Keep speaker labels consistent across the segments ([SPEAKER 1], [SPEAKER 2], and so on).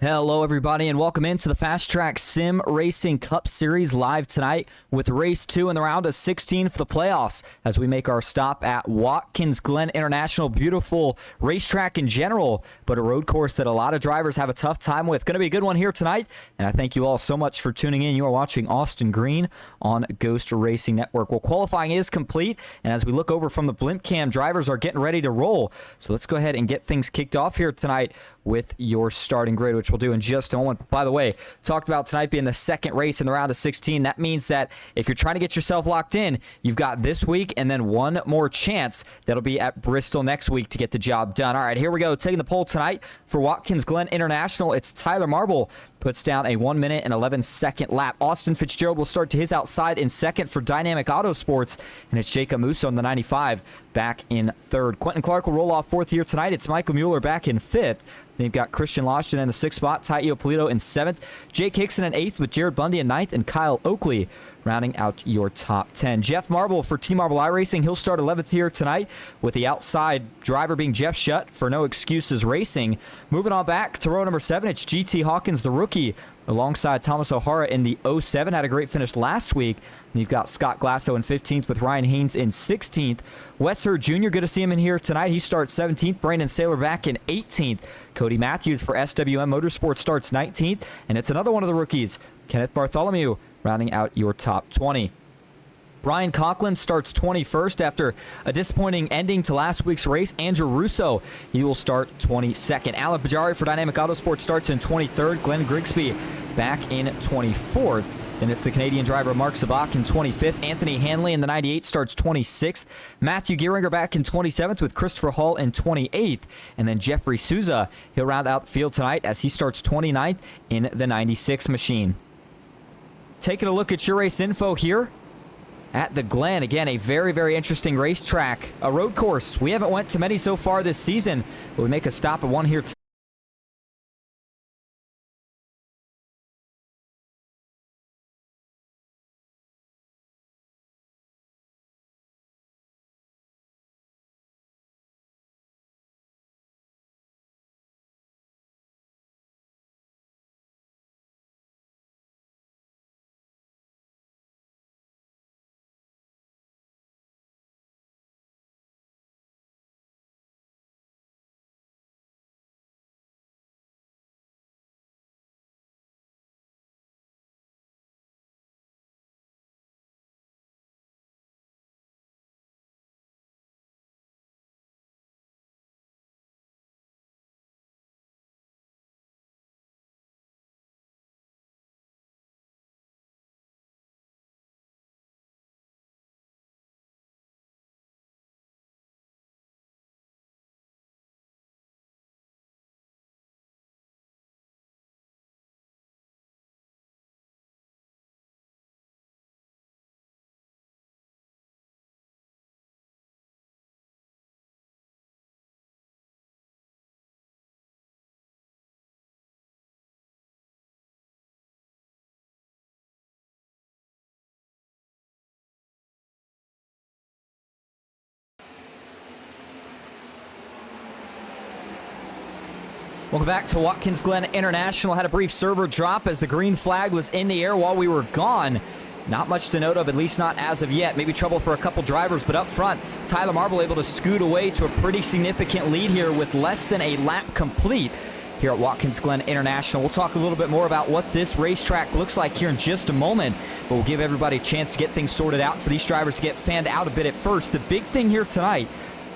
[SPEAKER 1] Hello, everybody, and welcome into the FastTrack Sim Racing Cup Series live tonight with Race 2 in the round of 16 for the playoffs as we make our stop at Watkins Glen International. Beautiful racetrack in general, but a road course that a lot of drivers have a tough time with. Going to be a good one here tonight, and I thank you all so much for tuning in. You are watching Austin Green on Ghost Racing Network. Well, qualifying is complete, and as we look over from the blimp cam, drivers are getting ready to roll. So let's go ahead and get things kicked off here tonight with your starting grid, which we'll do in just a moment. By the way, talked about tonight being the second race in the round of 16. That means that if you're trying to get yourself locked in, you've got this week and then one more chance. That'll be at Bristol next week to get the job done. All right, here we go. Taking the pole tonight for Watkins Glen International, it's Tyler Marble. Puts down a 1 minute and 11-second lap. Austin Fitzgerald will start to his outside in second for Dynamic Autosports, and it's Jacob Musso in the 95 back in third. Quentin Clark will roll off fourth here tonight. It's Michael Mueller back in fifth. Then you've got Christian Lashton in the sixth spot, Ty Iopolito in seventh, Jake Hickson in eighth with Jared Bundy in ninth, and Kyle Oakley rounding out your top 10. Jeff Marble for T-Marble iRacing. He'll start 11th here tonight with the outside driver being Jeff Shutt for No Excuses Racing. Moving on back to row number 7, it's GT Hawkins, the rookie, alongside Thomas O'Hara in the 07. Had a great finish last week. And you've got Scott Glasso in 15th with Ryan Haynes in 16th. Wes Hurd Jr., good to see him in here tonight. He starts 17th. Brandon Saylor back in 18th. Cody Matthews for SWM Motorsports starts 19th. And it's another one of the rookies, Kenneth Bartholomew, rounding out your top 20. Brian Conklin starts 21st after a disappointing ending to last week's race. Andrew Russo, he will start 22nd. Alan Bajari for Dynamic Autosports starts in 23rd. Glenn Grigsby back in 24th. Then it's the Canadian driver Mark Sabak in 25th. Anthony Hanley in the 98 starts 26th. Matthew Gearinger back in 27th with Christopher Hall in 28th. And then Jeffrey Souza, he'll round out the field tonight as he starts 29th in the 96 machine. Taking a look at your race info here at the Glen. Again, a very, very interesting racetrack. A road course. We haven't went to many so far this season, but we make a stop at one here tonight. Welcome back to Watkins Glen International. Had a brief server drop as the green flag was in the air while we were gone. Not much to note of, at least not as of yet. Maybe trouble for a couple drivers, but up front, Tyler Marble able to scoot away to a pretty significant lead here with less than a lap complete here at Watkins Glen International. We'll talk a little bit more about what this racetrack looks like here in just a moment, but we'll give everybody a chance to get things sorted out for these drivers to get fanned out a bit at first. The big thing here tonight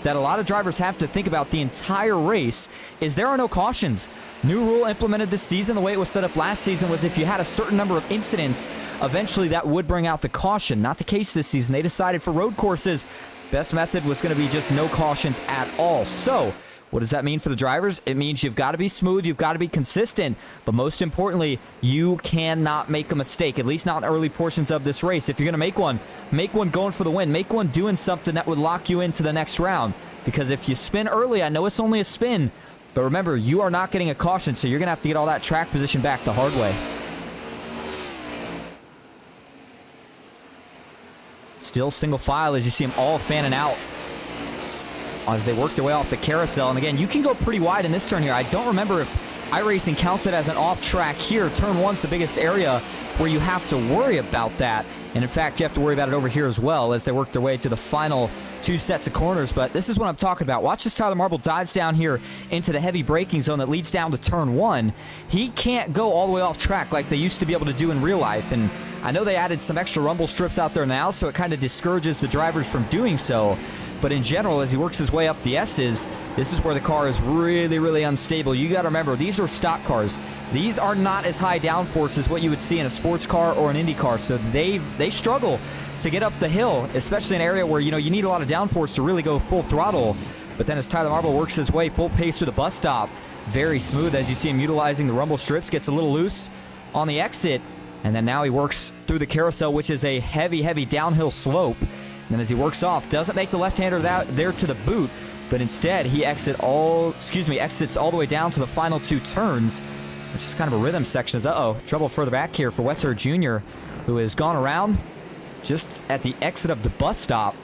[SPEAKER 1] that a lot of drivers have to think about the entire race is there are no cautions. New rule implemented this season, the way it was set up last season, was if you had a certain number of incidents, eventually that would bring out the caution. Not the case this season. They decided for road courses, best method was going to be just no cautions at all. So what does that mean for the drivers? It means you've got to be smooth, you've got to be consistent, but most importantly, you cannot make a mistake, at least not in early portions of this race. If you're going to make one going for the win. Make one doing something that would lock you into the next round, because if you spin early, I know it's only a spin, but remember, you are not getting a caution, so you're going to have to get all that track position back the hard way. Still single file as you see them all fanning out as they work their way off the carousel. And again, you can go pretty wide in this turn here. I don't remember if iRacing counts it as an off-track here. Turn 1's the biggest area where you have to worry about that. And in fact, you have to worry about it over here as well as they work their way to the final 2 sets of corners. But this is what I'm talking about. Watch as Tyler Marble dives down here into the heavy braking zone that leads down to turn 1. He can't go all the way off track like they used to be able to do in real life. And I know they added some extra rumble strips out there now, so it kind of discourages the drivers from doing so. But in general, as he works his way up the S's, this is where the car is really, really unstable. You got to remember, these are stock cars. These are not as high downforce as what you would see in a sports car or an Indy car. So they struggle to get up the hill, especially in an area where you need a lot of downforce to really go full throttle. But then as Tyler Marble works his way full pace through the bus stop, very smooth as you see him utilizing the rumble strips, gets a little loose on the exit, and then now he works through the carousel, which is a heavy, heavy downhill slope. And then as he works off, doesn't make the left-hander there to the boot, but instead he exits all the way down to the final 2 turns, which is kind of a rhythm section. Trouble further back here for Wesser Jr., who has gone around just at the exit of the bus stop.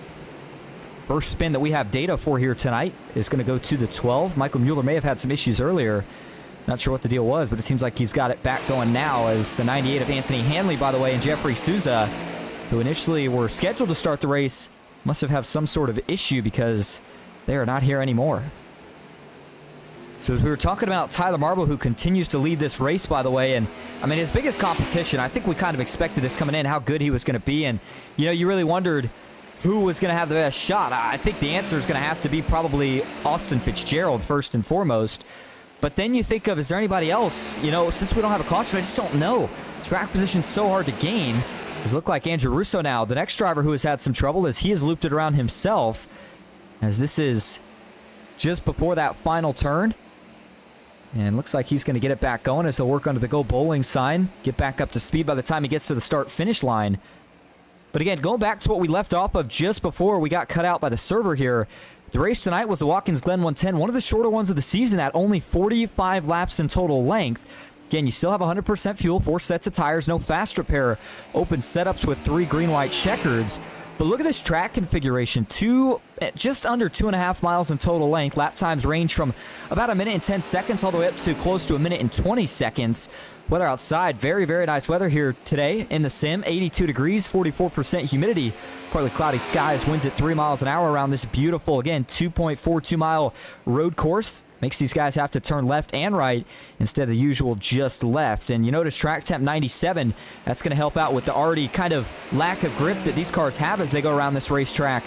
[SPEAKER 1] First spin that we have data for here tonight is going to go to the 12. Michael Mueller may have had some issues earlier. Not sure what the deal was, but it seems like he's got it back going now as the 98 of Anthony Hanley, by the way, and Jeffrey Souza, who initially were scheduled to start the race, must have had some sort of issue because they are not here anymore. So as we were talking about Tyler Marble, who continues to lead this race, by the way, and I mean, his biggest competition, I think we kind of expected this coming in, how good he was going to be, and you really wondered who was going to have the best shot. I think the answer is going to have to be probably Austin Fitzgerald first and foremost. But then you think of, is there anybody else? Since we don't have a caution, I just don't know. Track position's so hard to gain. Does look like Andrew Russo now, the next driver who has had some trouble, as he has looped it around himself, as this is just before that final turn. And looks like he's going to get it back going as he'll work under the Go Bowling sign, get back up to speed by the time he gets to the start-finish line. But again, going back to what we left off of just before we got cut out by the server here, the race tonight was the Watkins Glen 110, one of the shorter ones of the season at only 45 laps in total length. Again, you still have 100% fuel, 4 sets of tires, no fast repair, open setups with 3 green-white checkers. But look at this track configuration, just under 2.5 miles in total length. Lap times range from about 1 minute and 10 seconds all the way up to close to 1 minute and 20 seconds. Weather outside, very, very nice weather here today in the sim. 82 degrees, 44% humidity, partly cloudy skies, winds at 3 miles an hour around this beautiful, again, 2.42 mile road course. Makes these guys have to turn left and right instead of the usual just left. And you notice track temp 97. That's going to help out with the already kind of lack of grip that these cars have as they go around this racetrack.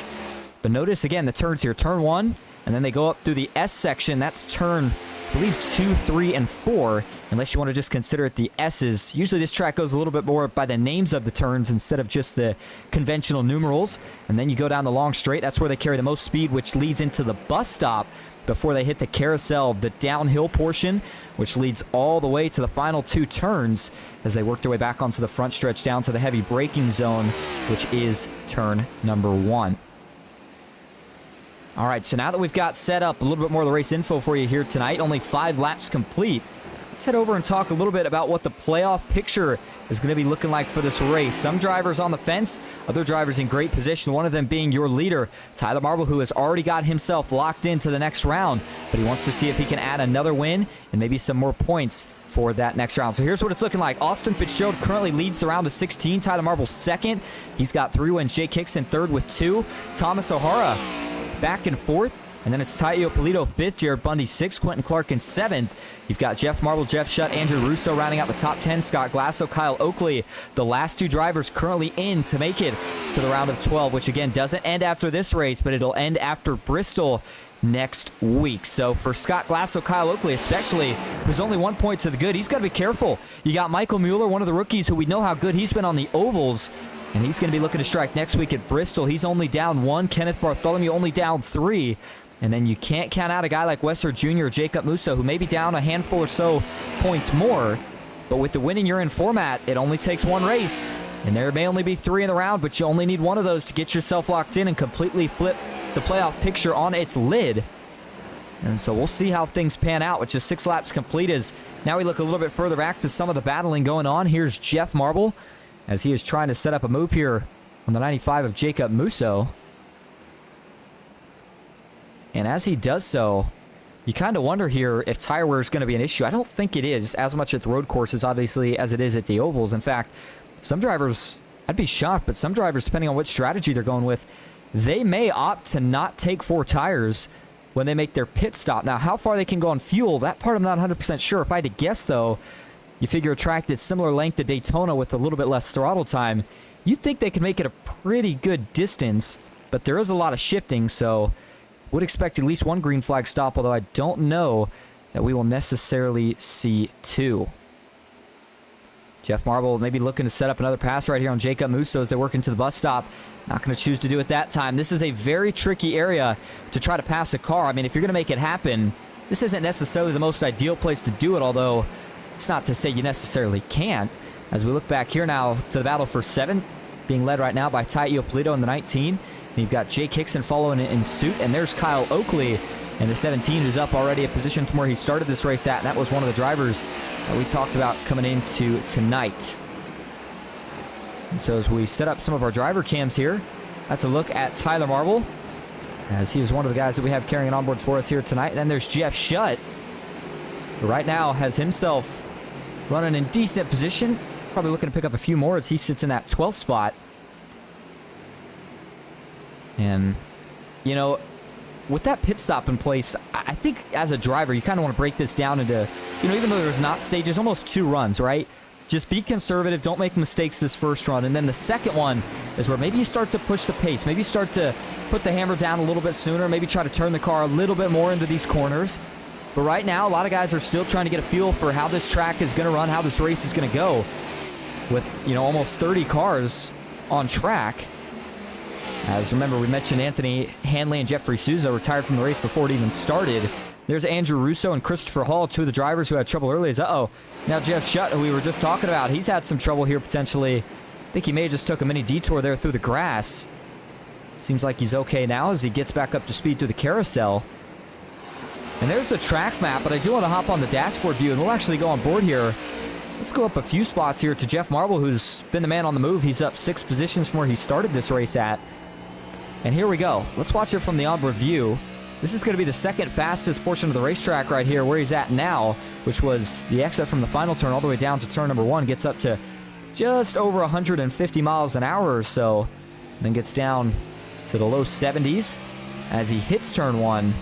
[SPEAKER 1] But notice, again, the turns here. Turn 1, and then they go up through the S section. That's turn, I believe, 2, 3, and 4, unless you want to just consider it the S's. Usually this track goes a little bit more by the names of the turns instead of just the conventional numerals. And then you go down the long straight. That's where they carry the most speed, which leads into the bus stop before they hit the carousel, the downhill portion, which leads all the way to the final 2 turns as they work their way back onto the front stretch down to the heavy braking zone, which is turn number 1. All right, so now that we've got set up a little bit more of the race info for you here tonight, only 5 laps complete, let's head over and talk a little bit about what the playoff picture is going to be looking like for this race. Some drivers on the fence, other drivers in great position, one of them being your leader, Tyler Marble, who has already got himself locked into the next round, but he wants to see if he can add another win and maybe some more points for that next round. So here's what it's looking like. Austin Fitzgerald currently leads the round of 16. Tyler Marble second. He's got 3 wins. Jake Hickson third with 2. Thomas O'Hara back and forth. And then it's Taio Polito 5th, Jared Bundy 6th, Quentin Clark in 7th. You've got Jeff Marble, Jeff Shutt, Andrew Russo rounding out the top 10, Scott Glasso, Kyle Oakley, the last 2 drivers currently in to make it to the round of 12, which again doesn't end after this race, but it'll end after Bristol next week. So for Scott Glasso, Kyle Oakley especially, who's only 1 point to the good, he's got to be careful. You got Michael Mueller, one of the rookies who we know how good he's been on the ovals, and he's going to be looking to strike next week at Bristol. He's only down 1. Kenneth Bartholomew only down 3. And then you can't count out a guy like Wesser Jr. or Jacob Musso, who may be down a handful or so points more. But with the win in you're in format, it only takes 1 race. And there may only be 3 in the round, but you only need 1 of those to get yourself locked in and completely flip the playoff picture on its lid. And so we'll see how things pan out with just 6 laps complete as now we look a little bit further back to some of the battling going on. Here's Jeff Marble as he is trying to set up a move here on the 95 of Jacob Musso. And as he does so, you kind of wonder here if tire wear is going to be an issue. I don't think it is as much at the road courses, obviously, as it is at the ovals. In fact, some drivers, I'd be shocked, but some drivers, depending on which strategy they're going with, they may opt to not take 4 tires when they make their pit stop. Now, how far they can go on fuel, that part I'm not 100% sure. If I had to guess, though, you figure a track that's similar length to Daytona with a little bit less throttle time, you'd think they could make it a pretty good distance, but there is a lot of shifting, so would expect at least 1 green flag stop, although I don't know that we will necessarily see 2. Jeff Marble maybe looking to set up another pass right here on Jacob Musso as they're working to the bus stop. Not going to choose to do it that time. This is a very tricky area to try to pass a car. I mean, if you're going to make it happen, this isn't necessarily the most ideal place to do it, although it's not to say you necessarily can't. As we look back here now to the battle for 7th, being led right now by Ty Iopolito in the 19. And you've got Jake Hickson following in suit, and there's Kyle Oakley in the 17, who's up already a position from where he started this race at, and that was one of the drivers that we talked about coming into tonight. And so as we set up some of our driver cams here, that's a look at Tyler Marble, as he is one of the guys that we have carrying it on board for us here tonight. And then there's Jeff Shutt, who right now has himself running in decent position, probably looking to pick up a few more as he sits in that 12th spot. And, you know, with that pit stop in place, I think as a driver, you kind of want to break this down into, you know, even though there's not stages, almost 2 runs, right? Just be conservative. Don't make mistakes this first run. And then the second one is where maybe you start to push the pace. Maybe you start to put the hammer down a little bit sooner. Maybe try to turn the car a little bit more into these corners. But right now, a lot of guys are still trying to get a feel for how this track is going to run, how this race is going to go. With, you know, almost 30 cars on track. As remember, we mentioned Anthony Hanley and Jeffrey Souza retired from the race before it even started. There's Andrew Russo and Christopher Hall, 2 of the drivers who had trouble early. Now Jeff Shutt, who we were just talking about, he's had some trouble here potentially. I think he may have just took a mini detour there through the grass. Seems like he's okay now as he gets back up to speed through the carousel. And there's the track map, but I do want to hop on the dashboard view, and we'll actually go on board here. Let's go up a few spots here to Jeff Marble, who's been the man on the move. He's up 6 positions from where he started this race at. And here we go. Let's watch it from the onboard view. This is going to be the second fastest portion of the racetrack right here, where he's at now, which was the exit from the final turn all the way down to turn number 1. Gets up to just over 150 miles an hour or so. Then gets down to the low 70s as he hits turn 1.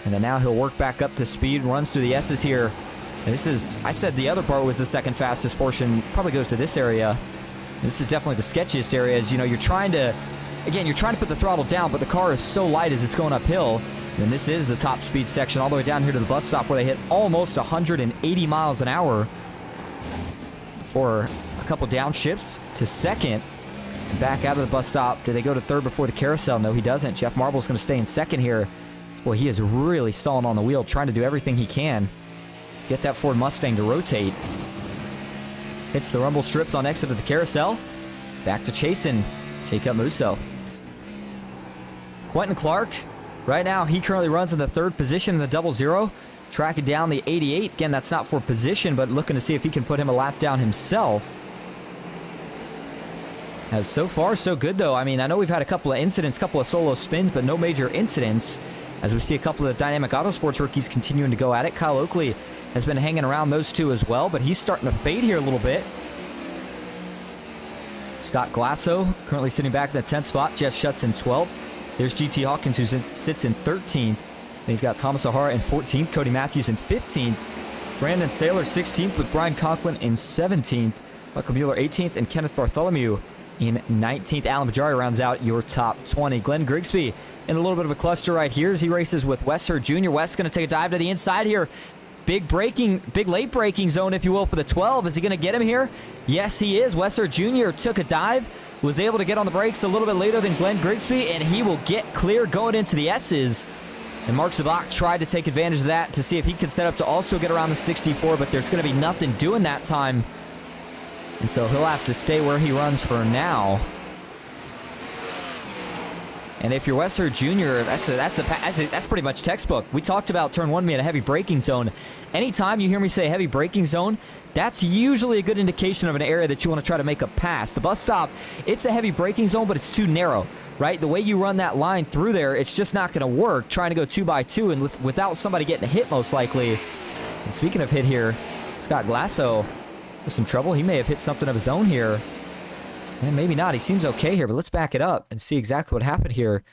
[SPEAKER 1] And then now he'll work back up to speed, runs through the S's here. And this is, I said the other part was the second fastest portion, probably goes to this area. And this is definitely the sketchiest area, as you know, you're trying to put the throttle down, but the car is so light as it's going uphill. And this is the top speed section all the way down here to the bus stop where they hit almost 180 miles an hour for a couple downshifts to second. And back out of the bus stop. Do they go to third before the carousel? No, he doesn't. Jeff Marble's going to stay in second here. Boy, he is really stalling on the wheel, trying to do everything he can to get that Ford Mustang to rotate. Hits the rumble strips on exit of the carousel. It's back to chasing Jacob Musso. Quentin Clark, right now, he currently runs in the 3rd position in the 00, tracking down the 88. Again, that's not for position, but looking to see if he can put him a lap down himself. As so far, so good, though. I mean, I know we've had a couple of incidents, couple of solo spins, but no major incidents. As we see a couple of the Dynamic Autosports rookies continuing to go at it. Kyle Oakley has been hanging around those 2 as well, but he's starting to fade here a little bit. Scott Glasso currently sitting back in the 10th spot. Jeff Shutt's in 12th. There's GT Hawkins, who sits in 13th. Then you've got Thomas O'Hara in 14th. Cody Matthews in 15th. Brandon Saylor 16th with Brian Conklin in 17th. Michael Mueller 18th. And Kenneth Bartholomew in 19th. Alan Bajari rounds out your top 20. Glenn Grigsby in a little bit of a cluster right here as he races with Wes Hurd Jr. Wes going to take a dive to the inside here. Big late braking zone, if you will, for the 12. Is he going to get him here? Yes, he is. Wes Hurd Jr. took a dive, was able to get on the brakes a little bit later than Glenn Grigsby, and he will get clear going into the S's. And Mark Zabak tried to take advantage of that to see if he could set up to also get around the 64, but there's going to be nothing doing that time. And so he'll have to stay where he runs for now. And if you're Westford Junior, that's pretty much textbook. We talked about turn 1 being a heavy braking zone. Anytime you hear me say heavy braking zone, that's usually a good indication of an area that you want to try to make a pass. The bus stop, it's a heavy braking zone, but it's too narrow, right? The way you run that line through there, it's just not going to work trying to go 2x2 and without somebody getting hit most likely. And speaking of hit here, Scott Glasso with some trouble. He may have hit something of his own here. And maybe not. He seems okay here, but let's back it up and see exactly what happened here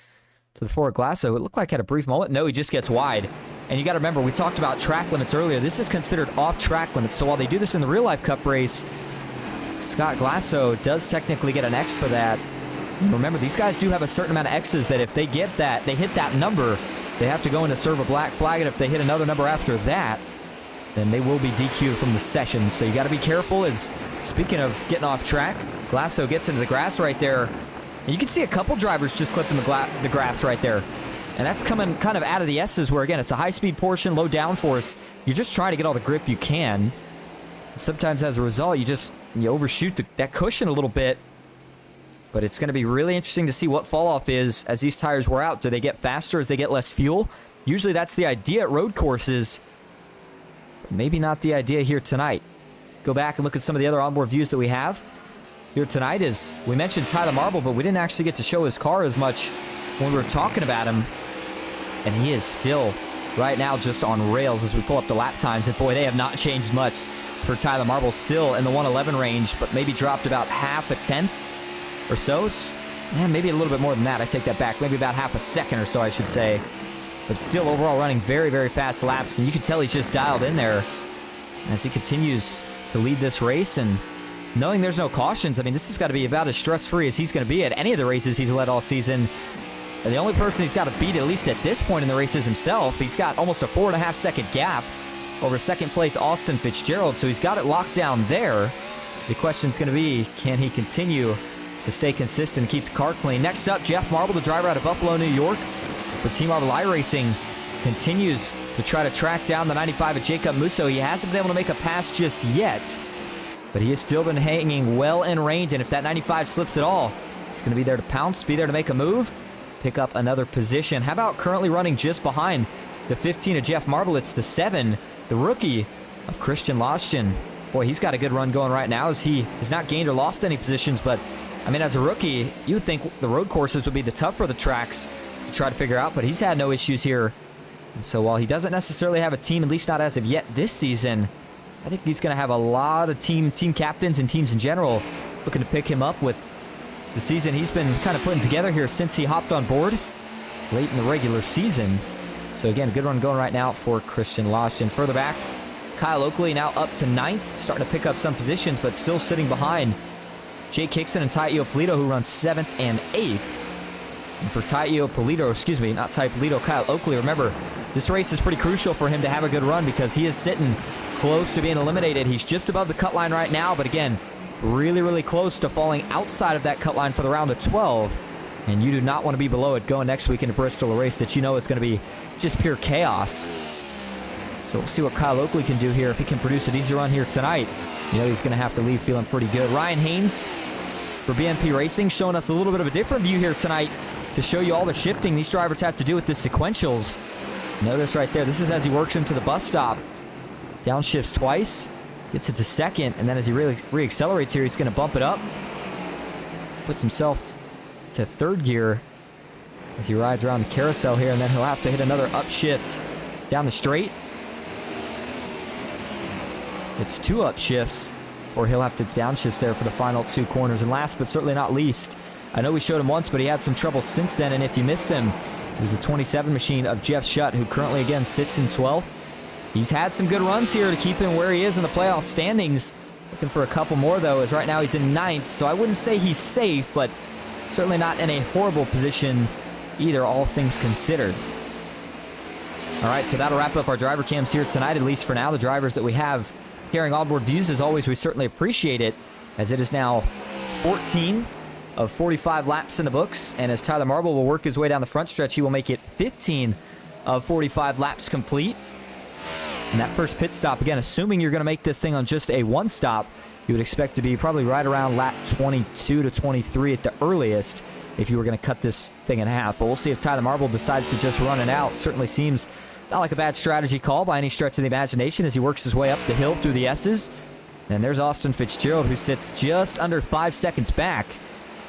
[SPEAKER 1] to the Ford Glasso. It looked like he had a brief moment. No, he just gets wide. And you got to remember, we talked about track limits earlier. This is considered off-track limits. So while they do this in the real-life Cup race, Scott Glasso does technically get an X for that. And remember, these guys do have a certain amount of X's that if they get that, they hit that number, they have to go in to serve a black flag. And if they hit another number after that, then they will be DQ'd from the session. So you got to be careful. As speaking of getting off track, Glasso gets into the grass right there. And you can see a couple drivers just clipping the grass right there. And that's coming kind of out of the S's where, again, it's a high-speed portion, low downforce. You're just trying to get all the grip you can. Sometimes as a result, you overshoot that cushion a little bit. But it's going to be really interesting to see what fall-off is as these tires wear out. Do they get faster as they get less fuel? Usually that's the idea at road courses. But maybe not the idea here tonight. Go back and look at some of the other onboard views that we have here tonight. Is we mentioned Tyler Marble, but we didn't actually get to show his car as much when we were talking about him. And he is still right now just on rails as we pull up the lap times. And boy, they have not changed much for Tyler Marble. Still in the 111 range, but maybe dropped about half a tenth or so. Maybe a little bit more than that. I take that back. Maybe about half a second or so, I should say. But still overall running very, very fast laps. And you can tell he's just dialed in there as he continues to lead this race. And knowing there's no cautions, I mean, this has got to be about as stress-free as he's going to be at any of the races he's led all season. And the only person he's got to beat, at least at this point in the race, is himself. He's got almost a 4.5-second gap over second-place Austin Fitzgerald, so he's got it locked down there. The question's going to be, can he continue to stay consistent and keep the car clean? Next up, Jeff Marble, the driver out of Buffalo, New York, for Team Marble iRacing, continues to try to track down the 95 of Jacob Musso. He hasn't been able to make a pass just yet, but he has still been hanging well in range, and if that 95 slips at all, he's going to be there to pounce, be there to make a move, pick up another position. How about currently running just behind the 15 of Jeff Marble? It's the 7, the rookie of Christian Loschen. Boy, he's got a good run going right now as he has not gained or lost any positions, but I mean, as a rookie, you would think the road courses would be the tougher the tracks to try to figure out, but he's had no issues here. And so while he doesn't necessarily have a team, at least not as of yet this season, I think he's going to have a lot of team captains and teams in general looking to pick him up with the season he's been kind of putting together here since he hopped on board late in the regular season. So again, a good run going right now for Christian Loschen. Further back, Kyle Oakley now up to 9th, starting to pick up some positions, but still sitting behind Jake Hickson and Tai Iopolito, who run 7th and 8th. And for Tai Iopolito, excuse me, not Tai Iopolito, Kyle Oakley, remember, this race is pretty crucial for him to have a good run because he is sitting close to being eliminated. He's just above the cut line right now, but again, really, really close to falling outside of that cut line for the round of 12. And you do not want to be below it going next week into Bristol, a race that you know is going to be just pure chaos. So we'll see what Kyle Oakley can do here if he can produce an easy run here tonight. You know he's going to have to leave feeling pretty good. Ryan Haynes for BMP Racing showing us a little bit of a different view here tonight to show you all the shifting these drivers have to do with the sequentials. Notice right there, this is as he works into the bus stop. Downshifts twice, gets it to second, and then as he re-accelerates here, he's going to bump it up. Puts himself to third gear as he rides around the carousel here, and then he'll have to hit another upshift down the straight. It's 2 upshifts before he'll have to downshifts there for the final 2 corners. And last but certainly not least, I know we showed him once, but he had some trouble since then, and if you missed him, it was the 27 machine of Jeff Shutt, who currently again sits in 12th. He's had some good runs here to keep him where he is in the playoff standings. Looking for a couple more, though, as right now he's in 9th, so I wouldn't say he's safe, but certainly not in a horrible position either, all things considered. All right, so that'll wrap up our driver cams here tonight, at least for now. The drivers that we have carrying onboard views, as always, we certainly appreciate it, as it is now 14 of 45 laps in the books, and as Tyler Marble will work his way down the front stretch, he will make it 15 of 45 laps complete. And that first pit stop, again, assuming you're going to make this thing on just a 1 stop, you would expect to be probably right around lap 22 to 23 at the earliest. if you were going to cut this thing in half. But we'll see if Tyler Marble decides to just run it out. Certainly seems not like a bad strategy call by any stretch of the imagination as he works his way up the hill through the S's. And there's Austin Fitzgerald, who sits just under 5 seconds back.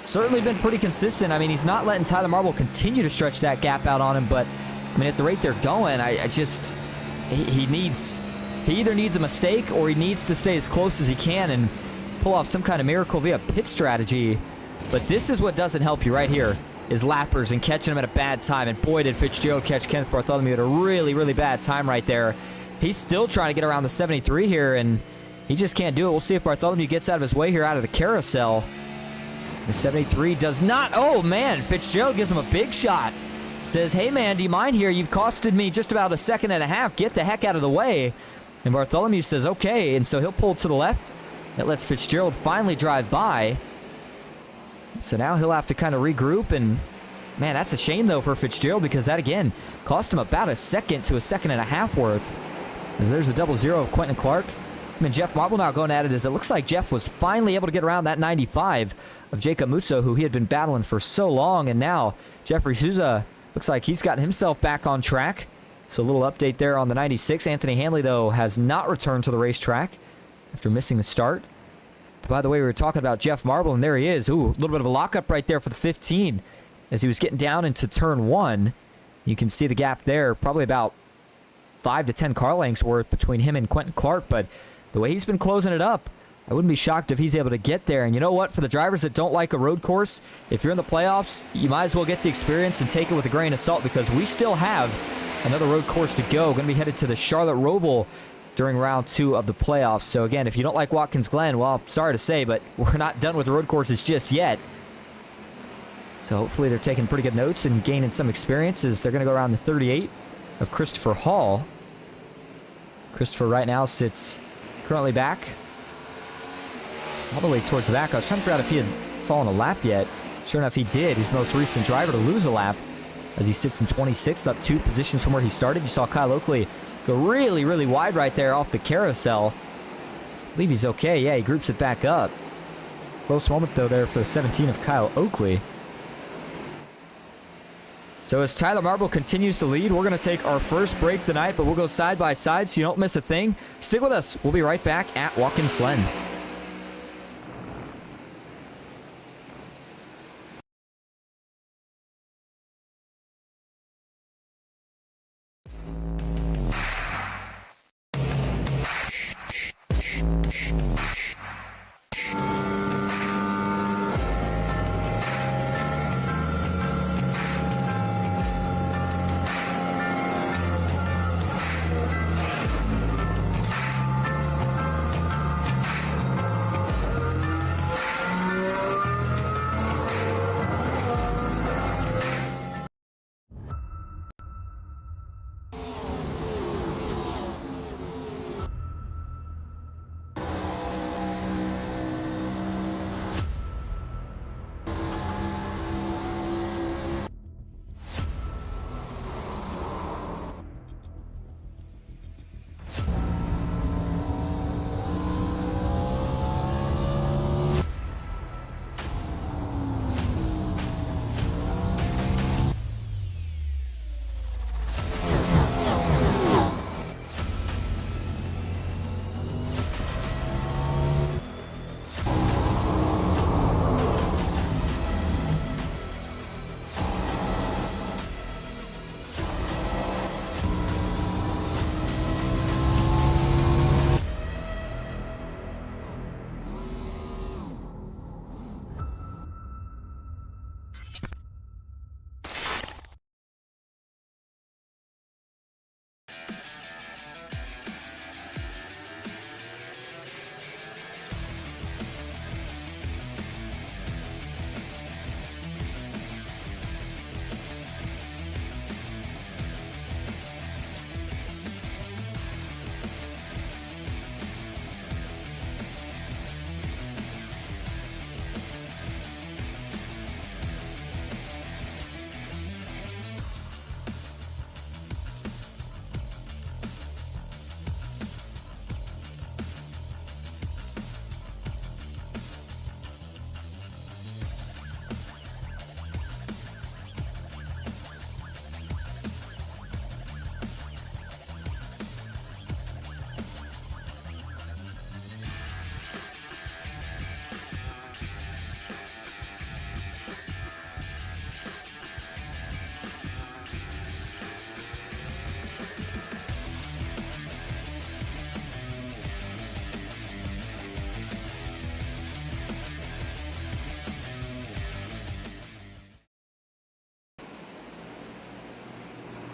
[SPEAKER 1] Certainly been pretty consistent. I mean, he's not letting Tyler Marble continue to stretch that gap out on him, but I mean, at the rate they're going, he either needs a mistake or he needs to stay as close as he can and pull off some kind of miracle via pit strategy. But this is what doesn't help you right here, is lappers and catching him at a bad time. And boy, did Fitzgerald catch Kenneth Bartholomew at a really, really bad time right there. He's still trying to get around the 73 here, and he just can't do it. We'll see if Bartholomew gets out of his way here out of the carousel. The 73 does not. Oh, man, Fitzgerald gives him a big shot. Says, hey, man, do you mind here? You've costed me just about a second and a half. Get the heck out of the way. And Bartholomew says, okay, and so he'll pull to the left. That lets Fitzgerald finally drive by. So now he'll have to kind of regroup, and man, that's a shame, though, for Fitzgerald, because that, again, cost him about a second to a second and a half worth. As there's a 0-0 of Quentin Clark. And Jeff Marble now going at it, as it looks like Jeff was finally able to get around that 95 of Jacob Musso, who he had been battling for so long. And now Jeffrey Souza looks like he's gotten himself back on track. So a little update there on the 96. Anthony Hanley, though, has not returned to the racetrack after missing the start. By the way, we were talking about Jeff Marble, and there he is. Ooh, a little bit of a lockup right there for the 15 as he was getting down into turn 1. You can see the gap there, probably about 5 to 10 car lengths worth between him and Quentin Clark. But the way he's been closing it up, I wouldn't be shocked if he's able to get there. And you know what? For the drivers that don't like a road course, if you're in the playoffs, you might as well get the experience and take it with a grain of salt, because we still have another road course to go. Going to be headed to the Charlotte Roval during round 2 of the playoffs. So again, if you don't like Watkins Glen, well, sorry to say, but we're not done with the road courses just yet. So hopefully they're taking pretty good notes and gaining some experiences. They're going to go around the 38 of Christopher Hall. Christopher right now sits currently back all the way towards the back. I was trying to figure out if he had fallen a lap yet. Sure enough, he did. He's the most recent driver to lose a lap as he sits in 26th, up 2 positions from where he started. You saw Kyle Oakley go really, really wide right there off the carousel. I believe he's okay. Yeah, he groups it back up. Close moment, though, there for the 17 of Kyle Oakley. So as Tyler Marble continues to lead, we're going to take our first break tonight, but we'll go side by side so you don't miss a thing. Stick with us. We'll be right back at Watkins Glen.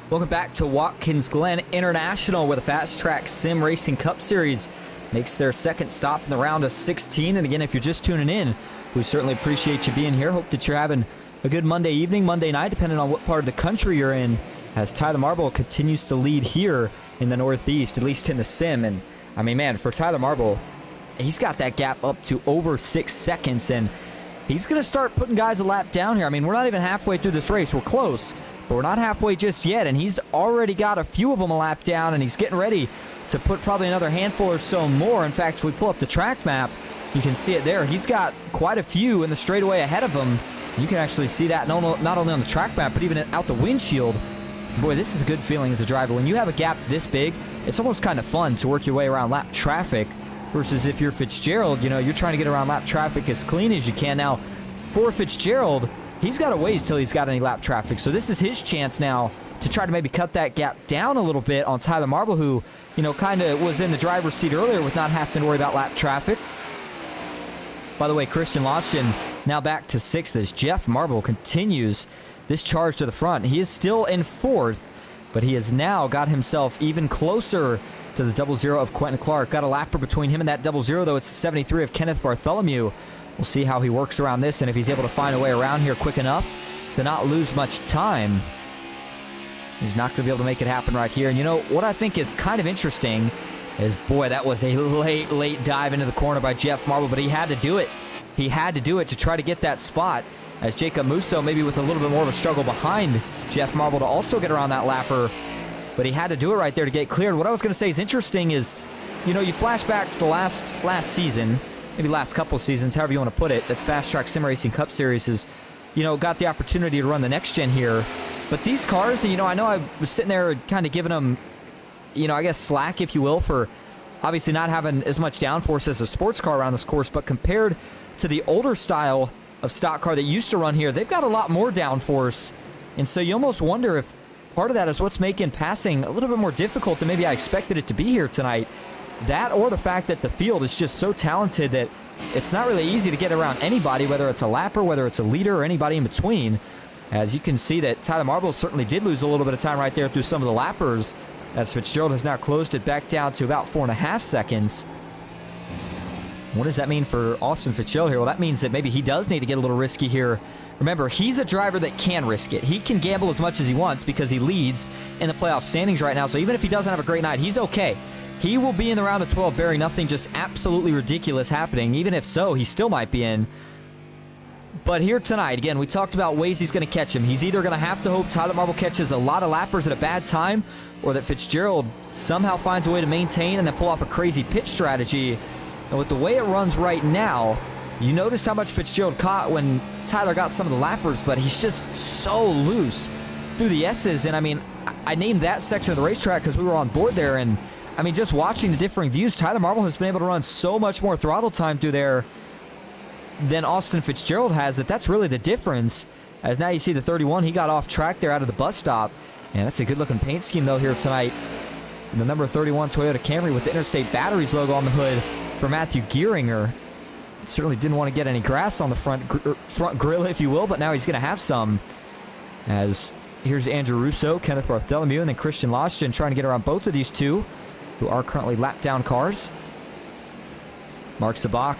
[SPEAKER 1] Welcome back to Watkins Glen International, where the FastTrack Sim Racing Cup Series makes their second stop in the round of 16. And again, if you're just tuning in, we certainly appreciate you being here. Hope that you're having a good Monday evening, Monday night, depending on what part of the country you're in, as Tyler Marble continues to lead here in the Northeast, at least in the sim. And I mean, man, for Tyler Marble, he's got that gap up to over 6 seconds, and he's going to start putting guys a lap down here. I mean, we're not even halfway through this race. We're close, but we're not halfway just yet, and he's already got a few of them a lap down, and he's getting ready to put probably another handful or so more. In fact, if we pull up the track map, you can see it there. He's got quite a few in the straightaway ahead of him. You can actually see that not only on the track map, but even out the windshield. Boy, this is a good feeling as a driver. When you have a gap this big, it's almost kind of fun to work your way around lap traffic, versus if you're Fitzgerald, you know, you're trying to get around lap traffic as clean as you can. Now, for Fitzgerald, he's got a ways till he's got any lap traffic, so this is his chance now to try to maybe cut that gap down a little bit on Tyler Marble, who, you know, kind of was in the driver's seat earlier with not having to worry about lap traffic. By the way, Christian Loston now back to 6th as Jeff Marble continues this charge to the front. He is still in 4th, but he has now got himself even closer to the 00 of Quentin Clark. Got a lapper between him and that 00, though. It's 73 of Kenneth Bartholomew. We'll see how he works around this and if he's able to find a way around here quick enough to not lose much time. He's not going to be able to make it happen right here. And you know, what I think is kind of interesting is, boy, that was a late dive into the corner by Jeff Marble, but he had to do it. He had to do it to try to get that spot, as Jacob Musso, maybe with a little bit more of a struggle behind Jeff Marble to also get around that lapper, but he had to do it right there to get cleared. What I was going to say is interesting is, you know, you flash back to the last season, maybe last couple seasons, however you want to put it, that FastTrack Sim Racing Cup Series has, you know, got the opportunity to run the next gen here. But these cars, and you know, I was sitting there kind of giving them, you know, I guess slack, if you will, for obviously not having as much downforce as a sports car around this course, but compared to the older style of stock car that used to run here, they've got a lot more downforce. And so you almost wonder if part of that is what's making passing a little bit more difficult than maybe I expected it to be here tonight. That, or the fact that the field is just so talented that it's not really easy to get around anybody, whether it's a lapper, whether it's a leader, or anybody in between. As you can see that Tyler Marble certainly did lose a little bit of time right there through some of the lappers, as Fitzgerald has now closed it back down to about 4.5 seconds. What does that mean for Austin Fitzgerald here? Well, that means that maybe he does need to get a little risky here. Remember, he's a driver that can risk it. He can gamble as much as he wants because he leads in the playoff standings right now. So even if he doesn't have a great night, he's okay. He will be in the round of 12 bearing nothing just absolutely ridiculous happening. Even if so, he still might be in. But here tonight, again, we talked about ways he's going to catch him. He's either going to have to hope Tyler Marble catches a lot of lappers at a bad time, or that Fitzgerald somehow finds a way to maintain and then pull off a crazy pitch strategy. And with the way it runs right now, you noticed how much Fitzgerald caught when Tyler got some of the lappers, but he's just so loose through the S's. And I mean, I named that section of the racetrack because we were on board there, and I mean, just watching the differing views, Tyler Marble has been able to run so much more throttle time through there than Austin Fitzgerald has, that's really the difference. As now you see the 31, he got off track there out of the bus stop. And that's a good looking paint scheme though here tonight. And the number 31 Toyota Camry with the Interstate Batteries logo on the hood for Matthew Gearinger. Certainly didn't want to get any grass on the front grill, if you will, but now he's going to have some. As here's Andrew Russo, Kenneth Bartholomew, and then Christian Loston trying to get around both of these two, who are currently lap down cars. Mark Sabak,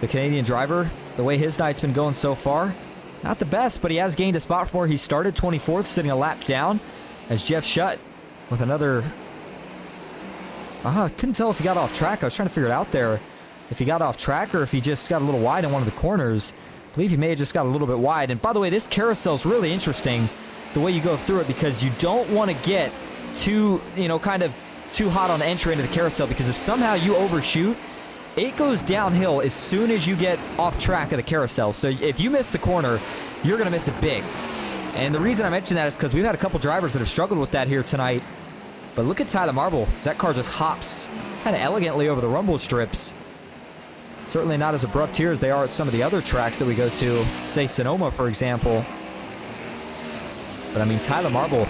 [SPEAKER 1] the Canadian driver, the way his night's been going so far, not the best, but he has gained a spot from where he started, 24th, sitting a lap down, as Jeff Shutt with another... couldn't tell if he got off track. I was trying to figure it out there, if he got off track or if he just got a little wide in one of the corners. I believe he may have just got a little bit wide. And by the way, this carousel is really interesting, the way you go through it, because you don't want to get too, kind of too hot on the entry into the carousel, because if somehow you overshoot, it goes downhill as soon as you get off track of the carousel. So if you miss the corner, you're going to miss it big. And the reason I mention that is because we've had a couple drivers that have struggled with that here tonight. But look at Tyler Marble, as that car just hops kind of elegantly over the rumble strips. Certainly not as abrupt here as they are at some of the other tracks that we go to, say Sonoma, for example. But I mean, Tyler Marble,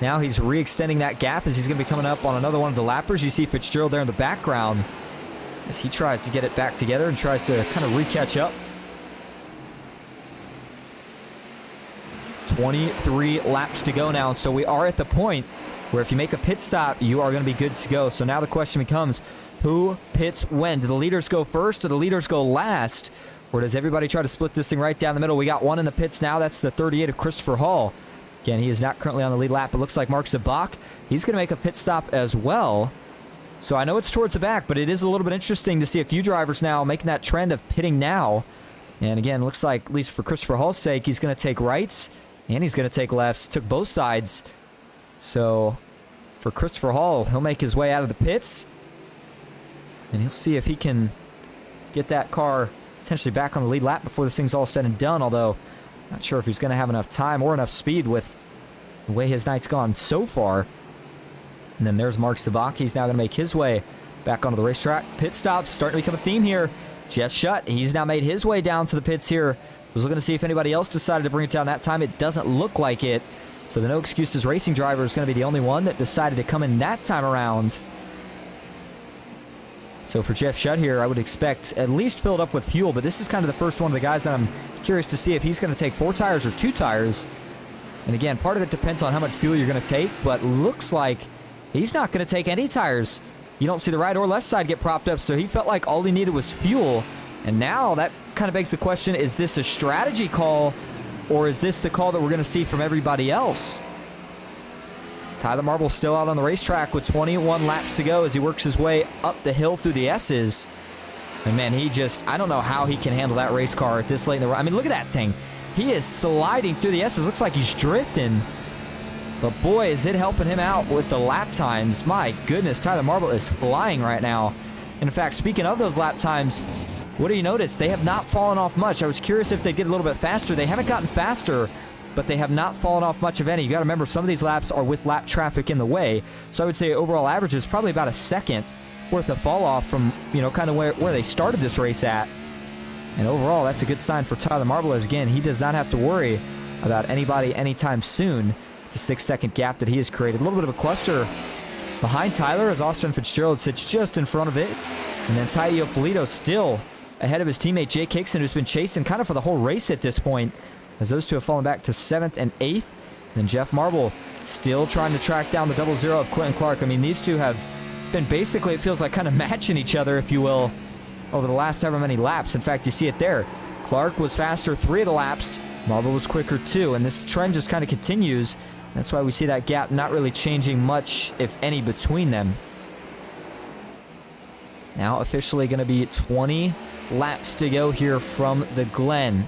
[SPEAKER 1] now he's re-extending that gap as he's going to be coming up on another one of the lappers. You see Fitzgerald there in the background as he tries to get it back together and tries to kind of re-catch up. 23 laps to go now. So we are at the point where if you make a pit stop, you are going to be good to go. So now the question becomes, who pits when? Do the leaders go first or the leaders go last? Or does everybody try to split this thing right down the middle? We got one in the pits now. That's the 38 of Christopher Hall. Again, he is not currently on the lead lap. It looks like Mark Zabak, he's going to make a pit stop as well. So I know it's towards the back, but it is a little bit interesting to see a few drivers now making that trend of pitting now. And again, looks like, at least for Christopher Hall's sake, he's going to take rights and he's going to take lefts. Took both sides. So for Christopher Hall, he'll make his way out of the pits. And he'll see if he can get that car potentially back on the lead lap before this thing's all said and done. Although, not sure if he's going to have enough time or enough speed with the way his night's gone so far. And then there's Mark Zabak. He's now going to make his way back onto the racetrack. Pit stops starting to become a theme here. Jeff Shutt, he's now made his way down to the pits here. Was looking to see if anybody else decided to bring it down that time. It doesn't look like it. So the No Excuses Racing driver is going to be the only one that decided to come in that time around. So for Jeff Shutt here, I would expect at least filled up with fuel, but this is kind of the first one of the guys that I'm curious to see if he's going to take 4 tires or 2 tires. And again, part of it depends on how much fuel you're going to take, but looks like he's not going to take any tires. You don't see the right or left side get propped up, so he felt like all he needed was fuel. And now that kind of begs the question, is this a strategy call, or is this the call that we're going to see from everybody else? Tyler Marble still out on the racetrack with 21 laps to go as he works his way up the hill through the S's. And man, I don't know how he can handle that race car at this late in the run. I mean, look at that thing. He is sliding through the S's. Looks like he's drifting. But boy, is it helping him out with the lap times. My goodness, Tyler Marble is flying right now. And in fact, speaking of those lap times, what do you notice? They have not fallen off much. I was curious if they'd get a little bit faster. They haven't gotten faster, but they have not fallen off much of any. You got to remember, some of these laps are with lap traffic in the way. So I would say overall average is probably about a second worth of fall off from, kind of where they started this race at. And overall, that's a good sign for Tyler Marble, as again, he does not have to worry about anybody anytime soon. The 6-second gap that he has created. A little bit of a cluster behind Tyler as Austin Fitzgerald sits just in front of it. And then Ty Iopolito still ahead of his teammate Jake Hickson, who's been chasing kind of for the whole race at this point, as those two have fallen back to 7th and 8th. Then Jeff Marble still trying to track down the 00 of Quentin Clark. I mean, these two have been basically, it feels like, kind of matching each other, if you will, over the last however many laps. In fact, you see it there. Clark was faster 3 of the laps. Marble was quicker 2. And this trend just kind of continues. That's why we see that gap not really changing much, if any, between them. Now officially going to be 20 laps to go here from the Glen.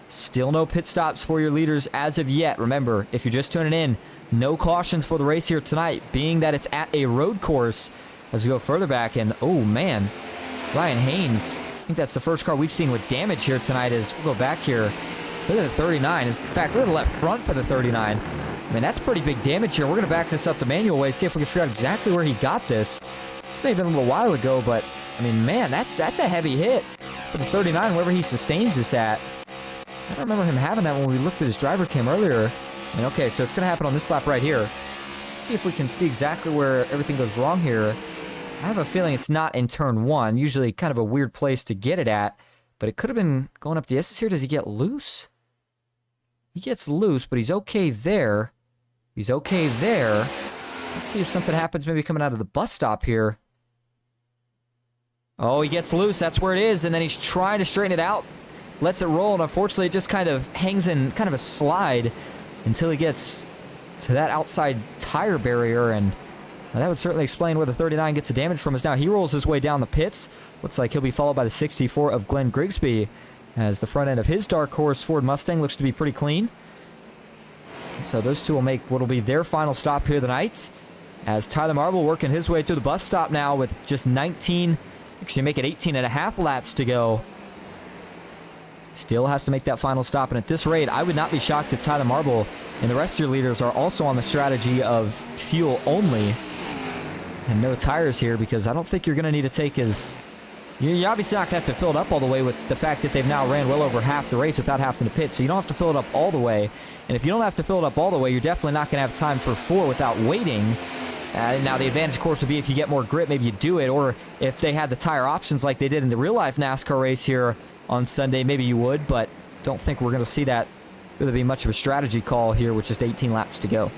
[SPEAKER 1] Still no pit stops for your leaders as of yet. Remember, if you're just tuning in, no cautions for the race here tonight, being that it's at a road course. As we go further back, and oh man, Ryan Haynes, I think that's the first car we've seen with damage here tonight. As we'll go back here, look at the 39. In fact, look at the left front for the 39. I mean, that's pretty big damage here. We're going to back this up the manual way, see if we can figure out exactly where he got this. This may have been a little while ago, but, I mean, man, that's a heavy hit for the 39, wherever he sustains this at. I don't remember him having that when we looked at his driver cam earlier. I mean, okay, so it's going to happen on this lap right here. Let's see if we can see exactly where everything goes wrong here. I have a feeling it's not in turn 1, usually kind of a weird place to get it at, but it could have been going up the S's here. Does he get loose? He gets loose, but he's okay there. He's okay there. Let's see if something happens maybe coming out of the bus stop here. Oh, he gets loose. That's where it is. And then he's trying to straighten it out. Lets it roll. And unfortunately, it just kind of hangs in kind of a slide until he gets to that outside tire barrier. And that would certainly explain where the 39 gets the damage from. Is now he rolls his way down the pits. Looks like he'll be followed by the 64 of Glenn Grigsby, as the front end of his dark horse Ford Mustang looks to be pretty clean. So those two will make what will be their final stop here tonight, as Tyler Marble working his way through the bus stop now with just 19, actually make it 18 and a half laps to go. Still has to make that final stop, and at this rate, I would not be shocked if Tyler Marble and the rest of your leaders are also on the strategy of fuel only and no tires here, because I don't think you're going to need to take as... You're obviously not going to have to fill it up all the way with the fact that they've now ran well over half the race without having to pit, so you don't have to fill it up all the way. And if you don't have to fill it up all the way, you're definitely not going to have time for 4 without waiting. Now, the advantage, of course, would be if you get more grip, maybe you do it, or if they had the tire options like they did in the real-life NASCAR race here on Sunday, maybe you would, but don't think we're going to see that really be much of a strategy call here with just 18 laps to go.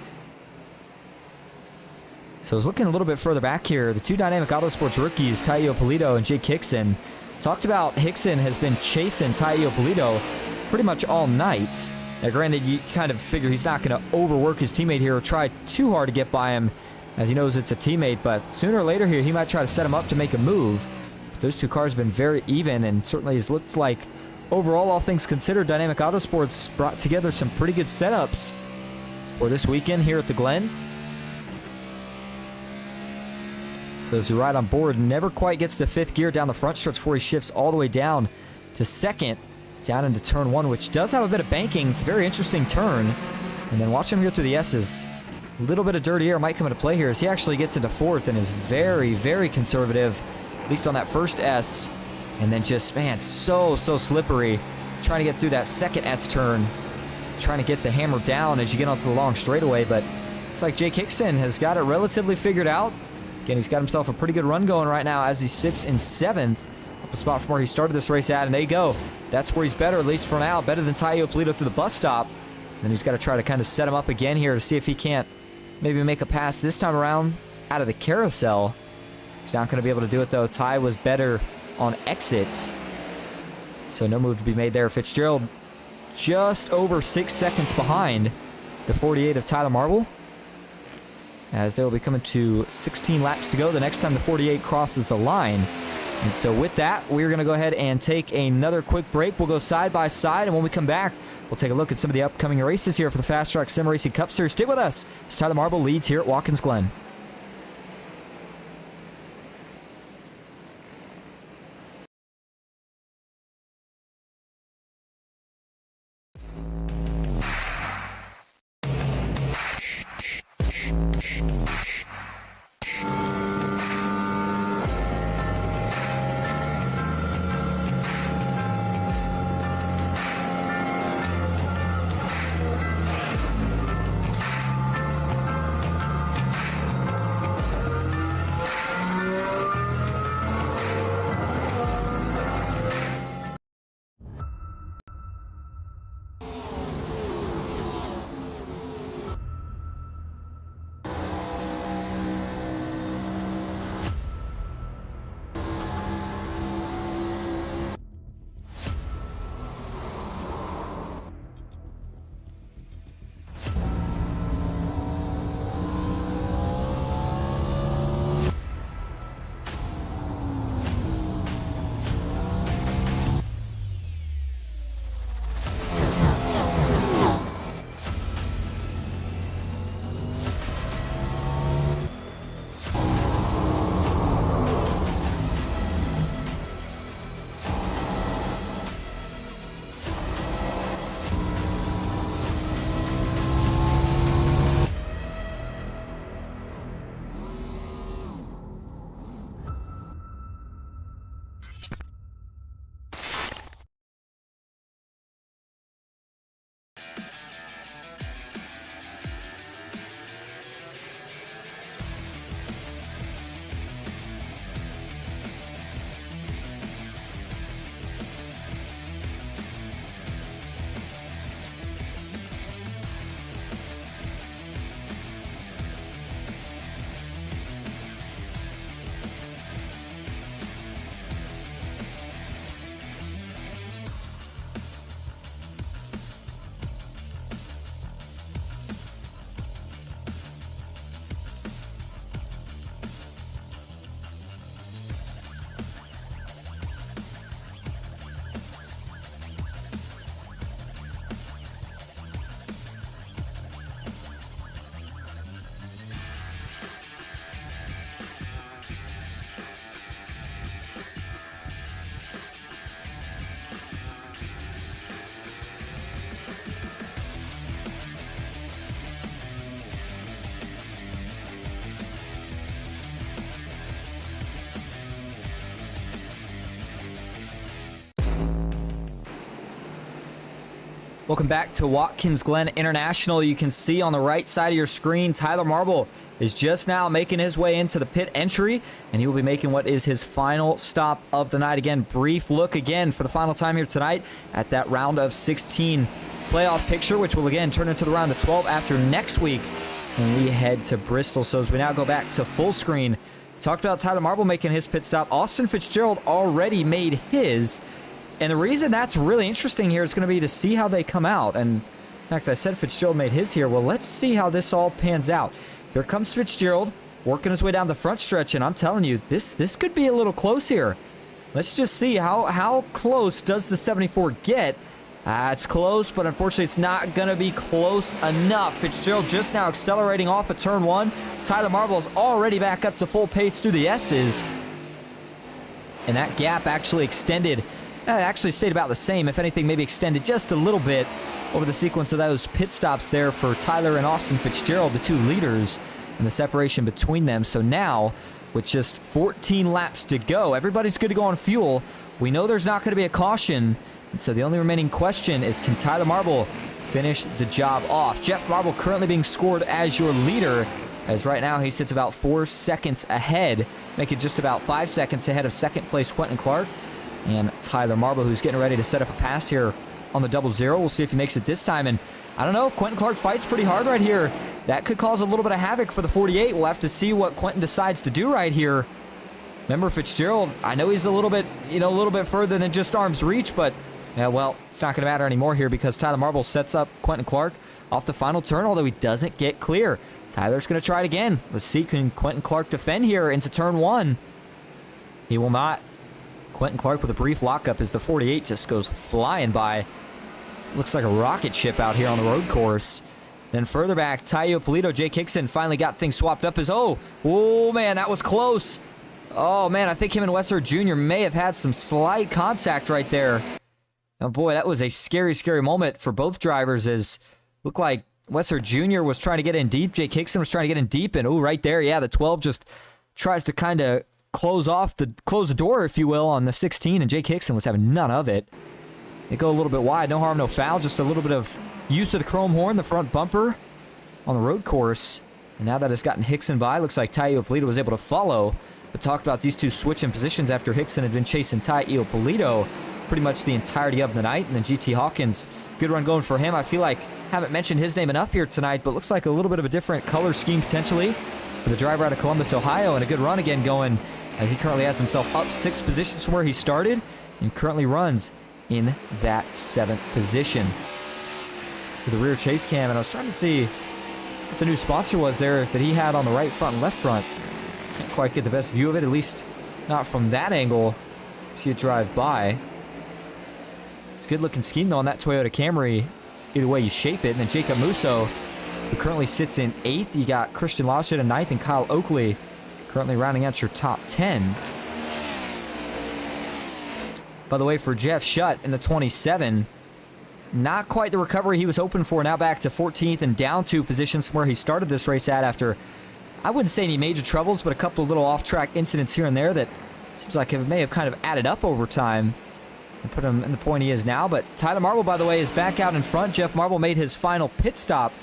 [SPEAKER 1] So I was looking a little bit further back here. The two Dynamic Autosports rookies, Tai Iopolito and Jake Hickson, talked about Hickson has been chasing Tai Iopolito pretty much all night. Now, granted, you kind of figure he's not going to overwork his teammate here or try too hard to get by him, as he knows it's a teammate, but sooner or later here, he might try to set him up to make a move. But those two cars have been very even, and certainly has looked like, overall, all things considered, Dynamic Autosports brought together some pretty good setups for this weekend here at the Glen. So as you ride on board, never quite gets to fifth gear down the front stretch before he shifts all the way down to second, down into turn one, which does have a bit of banking. It's a very interesting turn. And then watch him go through the S's. A little bit of dirty air might come into play here as he actually gets into fourth and is very, very conservative, at least on that first S. And then just, man, so slippery. Trying to get through that second S turn. Trying to get the hammer down as you get onto the long straightaway. But it's like Jake Hickson has got it relatively figured out. Again, he's got himself a pretty good run going right now as he sits in seventh. Up a spot from where he started this race at, and there you go. That's where he's better, at least for now. Better than Tai Iopolito through the bus stop. And then he's got to try to kind of set him up again here to see if he can't maybe make a pass this time around out of the carousel. He's not going to be able to do it, though. Tai was better on exits. So no move to be made there. Fitzgerald just over 6 seconds behind the 48 of Tyler Marble, as they will be coming to 16 laps to go the next time the 48 crosses the line. And so with that, we're going to go ahead and take another quick break. We'll go side by side, and when we come back, we'll take a look at some of the upcoming races here for the FastTrack Sim Racing Cup Series. Stay with us as Tyler Marble leads here at Watkins Glen. Welcome back to Watkins Glen International. You can see on the right side of your screen, Tyler Marble is just now making his way into the pit entry, and he will be making what is his final stop of the night. Again, brief look again for the final time here tonight at that round of 16 playoff picture, which will again turn into the round of 12 after next week when we head to Bristol. So as we now go back to full screen, talked about Tyler Marble making his pit stop. Austin Fitzgerald already made his. And the reason that's really interesting here is going to be to see how they come out. And in fact, I said Fitzgerald made his here. Well, let's see how this all pans out. Here comes Fitzgerald working his way down the front stretch. And I'm telling you, this could be a little close here. Let's just see how close does the 74 get. It's close, but unfortunately it's not going to be close enough. Fitzgerald just now accelerating off of turn 1. Tyler Marble is already back up to full pace through the S's. And that gap actually extended. It actually stayed about the same. If anything, maybe extended just a little bit over the sequence of those pit stops there for Tyler and Austin Fitzgerald, the two leaders, and the separation between them. So now, with just 14 laps to go, everybody's good to go on fuel. We know there's not going to be a caution. And so the only remaining question is, can Tyler Marble finish the job off? Jeff Marble currently being scored as your leader, as right now he sits about 4 seconds ahead, making just about 5 seconds ahead of second place Quentin Clark. And Tyler Marble, who's getting ready to set up a pass here on the 00. We'll see if he makes it this time. And I don't know, Quentin Clark fights pretty hard right here. That could cause a little bit of havoc for the 48. We'll have to see what Quentin decides to do right here. Remember, Fitzgerald, I know he's a little bit further than just arm's reach, but yeah, well, it's not going to matter anymore here because Tyler Marble sets up Quentin Clark off the final turn, although he doesn't get clear. Tyler's going to try it again. Let's see, can Quentin Clark defend here into turn 1? He will not. Quentin Clark with a brief lockup as the 48 just goes flying by. Looks like a rocket ship out here on the road course. Then further back, Taio Polito, Jake Hickson finally got things swapped up as, oh man, that was close. Oh man, I think him and Wesser Jr. may have had some slight contact right there. Oh boy, that was a scary, scary moment for both drivers as looked like Wesser Jr. was trying to get in deep. Jake Hickson was trying to get in deep, and right there, yeah, the 12 just tries to kind of close the door, if you will, on the 16, and Jake Hickson was having none of it. They go a little bit wide, no harm, no foul, just a little bit of use of the chrome horn, the front bumper on the road course. And now that it's gotten Hickson by, looks like Taio Polito was able to follow, but talked about these two switching positions after Hickson had been chasing Taio Polito pretty much the entirety of the night. And then GT Hawkins, good run going for him. I feel like haven't mentioned his name enough here tonight, but looks like a little bit of a different color scheme potentially for the driver out of Columbus, Ohio, and a good run again going as he currently has himself up 6 positions from where he started and currently runs in that 7th position. With the rear chase cam, and I was trying to see what the new sponsor was there that he had on the right front and left front. Can't quite get the best view of it, at least not from that angle. See it drive by. It's a good looking scheme though on that Toyota Camry, either way you shape it. And then Jacob Musso, who currently sits in 8th. You got Christian Laschet in 9th and Kyle Oakley currently rounding out your top 10. By the way, for Jeff Shutt in the 27, not quite the recovery he was hoping for. Now back to 14th and down 2 positions from where he started this race at after, I wouldn't say any major troubles, but a couple of little off-track incidents here and there that seems like it may have kind of added up over time and put him in the point he is now. But Tyler Marble, by the way, is back out in front. Jeff Marble made his final pit stop,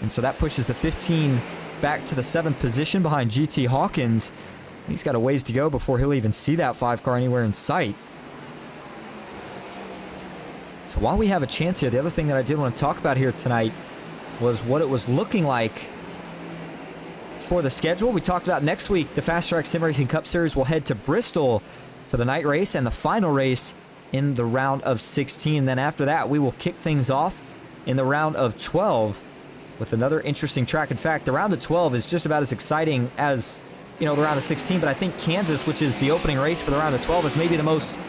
[SPEAKER 1] and so that pushes the 15 back to the 7th position behind GT Hawkins. He's got a ways to go before he'll even see that 5 car anywhere in sight. So while we have a chance here, the other thing that I did want to talk about here tonight was what it was looking like for the schedule. We talked about next week, the FastTrack Sim Racing Cup Series will head to Bristol for the night race and the final race in the round of 16. Then after that, we will kick things off in the round of 12 with another interesting track. In fact, the round of 12 is just about as exciting as, the round of 16, but I think Kansas, which is the opening race for the round of 12, is maybe the most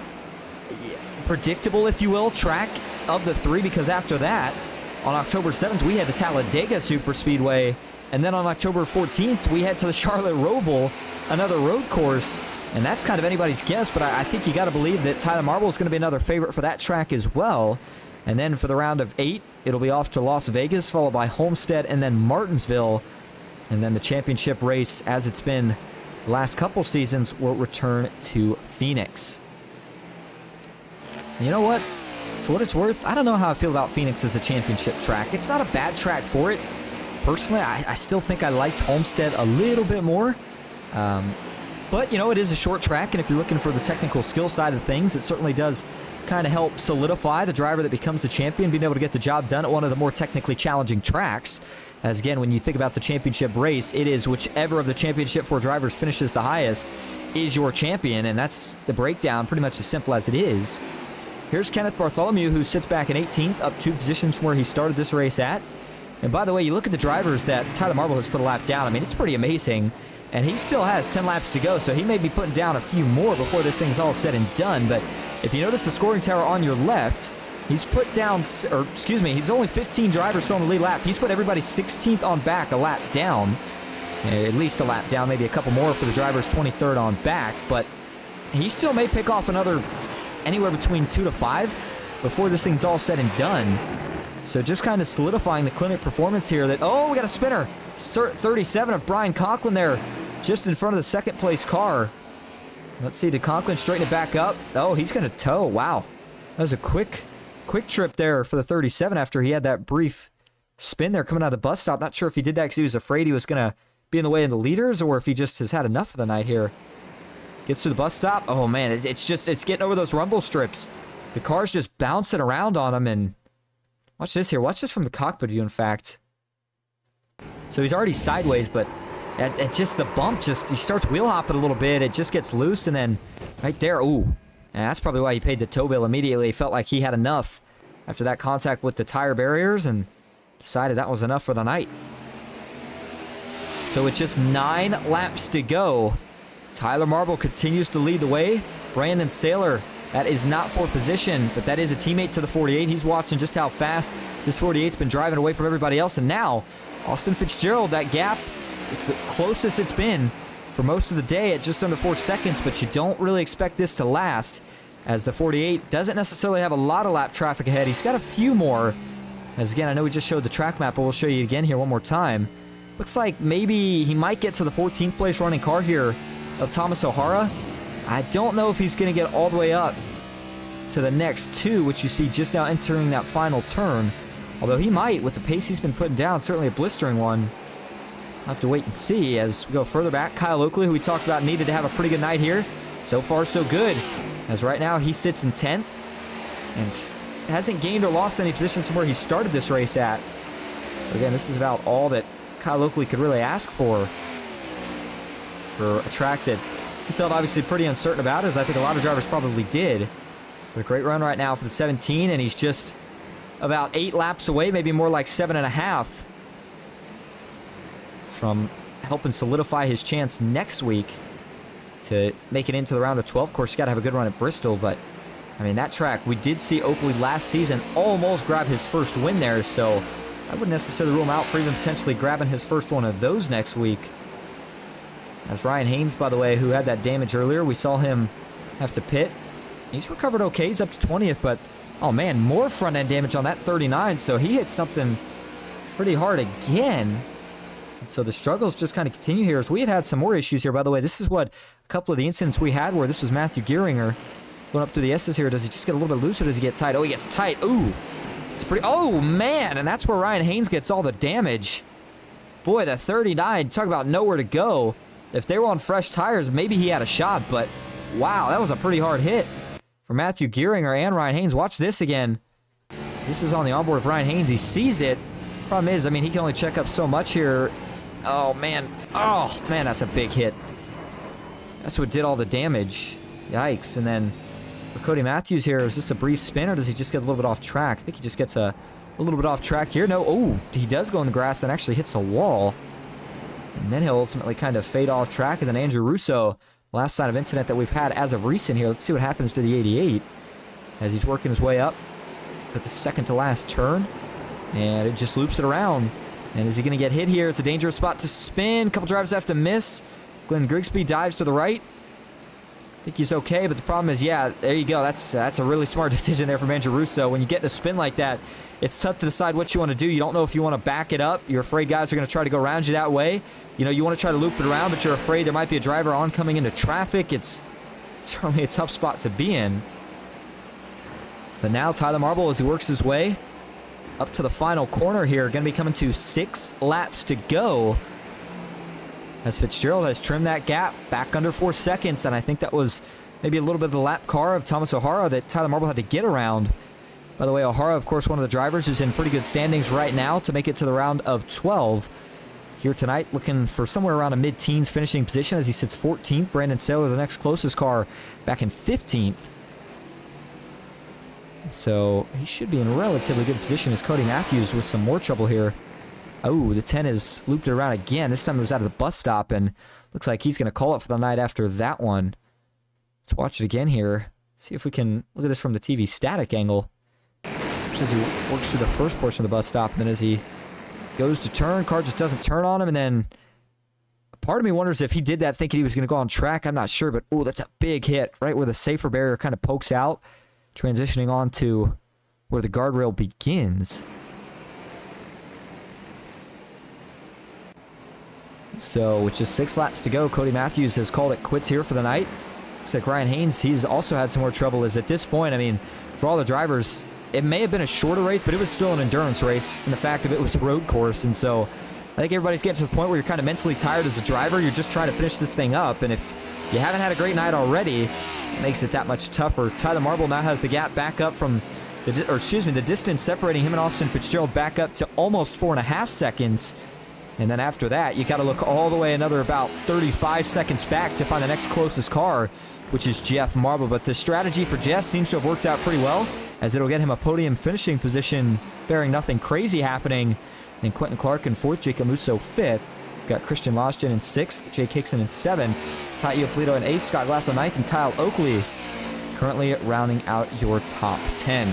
[SPEAKER 1] predictable, if you will, track of the 3, because after that, on October 7th, we had the Talladega Superspeedway, and then on October 14th, we head to the Charlotte Roval, another road course, and that's kind of anybody's guess, but I think you got to believe that Tyler Marble is going to be another favorite for that track as well. And then for the round of 8, it'll be off to Las Vegas, followed by Homestead and then Martinsville. And then the championship race, as it's been the last couple seasons, will return to Phoenix. And you know what? For what it's worth, I don't know how I feel about Phoenix as the championship track. It's not a bad track for it. Personally, I still think I liked Homestead a little bit more. But, it is a short track, and if you're looking for the technical skill side of things, it certainly does kind of help solidify the driver that becomes the champion, being able to get the job done at one of the more technically challenging tracks. As again, when you think about the championship race, it is whichever of the championship 4 drivers finishes the highest is your champion, and that's the breakdown, pretty much as simple as it is. Here's Kenneth Bartholomew, who sits back in 18th, up 2 positions from where he started this race at. And by the way, you look at the drivers that Tyler Marble has put a lap down. I mean, it's pretty amazing. And he still has 10 laps to go, so he may be putting down a few more before this thing's all said and done. But if you notice the scoring tower on your left, he's put down, or excuse me, he's only 15 drivers still on the lead lap. He's put everybody 16th on back, a lap down. At least a lap down, maybe a couple more for the drivers 23rd on back. But he still may pick off another anywhere between 2 to 5 before this thing's all said and done. So just kind of solidifying the clinic performance here that, oh, we got a spinner. 37 of Brian Conklin there, just in front of the second place car. Let's see, did Conklin straighten it back up? Oh, he's going to tow. Wow. That was a quick trip there for the 37 after he had that brief spin there coming out of the bus stop. Not sure if he did that because he was afraid he was going to be in the way of the leaders or if he just has had enough for the night here. Gets to the bus stop. Oh, man, it's getting over those rumble strips. The car's just bouncing around on him, and watch this here. Watch this from the cockpit view, in fact. So he's already sideways, but at just the bump, he starts wheel hopping a little bit. It just gets loose, and then right there, ooh. And that's probably why he paid the tow bill immediately. He felt like he had enough after that contact with the tire barriers and decided that was enough for the night. So with just 9 laps to go, Tyler Marble continues to lead the way. Brandon Saylor, that is not for position, but that is a teammate to the 48. He's watching just how fast this 48's been driving away from everybody else. And now, Austin Fitzgerald, that gap is the closest it's been for most of the day at just under 4 seconds, but you don't really expect this to last, as the 48 doesn't necessarily have a lot of lap traffic ahead. He's got a few more. As again, I know we just showed the track map, but we'll show you again here one more time. Looks like maybe he might get to the 14th place running car here of Thomas O'Hara. I don't know if he's going to get all the way up to the next 2, which you see just now entering that final turn. Although he might, with the pace he's been putting down, certainly a blistering one. I'll have to wait and see as we go further back. Kyle Oakley, who we talked about, needed to have a pretty good night here. So far, so good. As right now, he sits in 10th and hasn't gained or lost any positions from where he started this race at. But again, this is about all that Kyle Oakley could really ask for a track that he felt obviously pretty uncertain about, as I think a lot of drivers probably did. But a great run right now for the 17, and he's just about 8 laps away, maybe more like 7.5, from helping solidify his chance next week to make it into the round of 12. Of course, you got to have a good run at Bristol, but I mean, that track, we did see Oakley last season almost grab his first win there, so I wouldn't necessarily rule him out for even potentially grabbing his first one of those next week. As Ryan Haynes, by the way, who had that damage earlier, we saw him have to pit. He's recovered okay. He's up to 20th, but, oh man, more front-end damage on that 39, so he hit something pretty hard again. And so the struggles just kind of continue here, as we had some more issues here, by the way. This is what a couple of the incidents we had where this was Matthew Gearinger going up through the S's here. Does he just get a little bit loose, or does he get tight? Oh, he gets tight. Ooh. It's pretty... Oh, man, and that's where Ryan Haynes gets all the damage. Boy, the 39, talk about nowhere to go. If they were on fresh tires, maybe he had a shot, but wow, that was a pretty hard hit for Matthew Gearinger and Ryan Haynes. Watch this again. This is on the onboard of Ryan Haynes. He sees it. Problem is, I mean, he can only check up so much here. Oh, man. Oh, man, that's a big hit. That's what did all the damage. Yikes. And then for Cody Matthews here, is this a brief spin, or does he just get a little bit off track? I think he just gets a little bit off track here. No, oh, he does go in the grass and actually hits a wall. And then he'll ultimately kind of fade off track. And then Andrew Russo, last sign of incident that we've had as of recent here. Let's see what happens to the 88 as he's working his way up to the second to last turn. And it just loops it around. And is he going to get hit here? It's a dangerous spot to spin. A couple drivers have to miss. Glenn Grigsby dives to the right. I think he's okay, but the problem is, yeah, there you go. That's a really smart decision there from Andrew Russo. When you get in a spin like that, it's tough to decide what you want to do. You don't know if you want to back it up. You're afraid guys are going to try to go around you that way. You know, you want to try to loop it around, but you're afraid there might be a driver oncoming into traffic. It's certainly a tough spot to be in. But now Tyler Marble, as he works his way up to the final corner here, going to be coming to 6 laps to go, as Fitzgerald has trimmed that gap back under 4 seconds, and I think that was maybe a little bit of the lap car of Thomas O'Hara that Tyler Marble had to get around. By the way, O'Hara, of course, one of the drivers who's in pretty good standings right now to make it to the round of 12 here tonight, looking for somewhere around a mid-teens finishing position as he sits 14th. Brandon Saylor, the next closest car, back in 15th. So he should be in relatively good position as Cody Matthews with some more trouble here. Oh, the 10 is looped around again. This time it was out of the bus stop, and looks like he's going to call it for the night after that one. Let's watch it again here. See if we can look at this from the TV static angle. Just as he works through the first portion of the bus stop, and then as he goes to turn, car just doesn't turn on him, and then part of me wonders if he did that thinking he was going to go on track. I'm not sure, but oh, that's a big hit right where the safer barrier kind of pokes out, transitioning on to where the guardrail begins. So with just 6 laps to go, Cody Matthews has called it quits here for the night. Looks like Ryan Haynes, he's also had some more trouble, as at this point, I mean, for all the drivers, it may have been a shorter race, but it was still an endurance race, and the fact of it was a road course, and so I think everybody's getting to the point where you're kind of mentally tired as a driver. You're just trying to finish this thing up, and if you haven't had a great night already, it makes it that much tougher. Tyler Marble now has the gap back up from, the distance separating him and Austin Fitzgerald back up to almost 4.5 seconds. And then after that, you got to look all the way another about 35 seconds back to find the next closest car, which is Jeff Marble. But the strategy for Jeff seems to have worked out pretty well, as it'll get him a podium finishing position, bearing nothing crazy happening. And Quentin Clark in 4th, Jake Amuso 5th. Got Christian Losgen in 6th, Jake Hickson in 7th, Ty Iopolito in 8th, Scott Glass in 9th, and Kyle Oakley currently rounding out your top 10.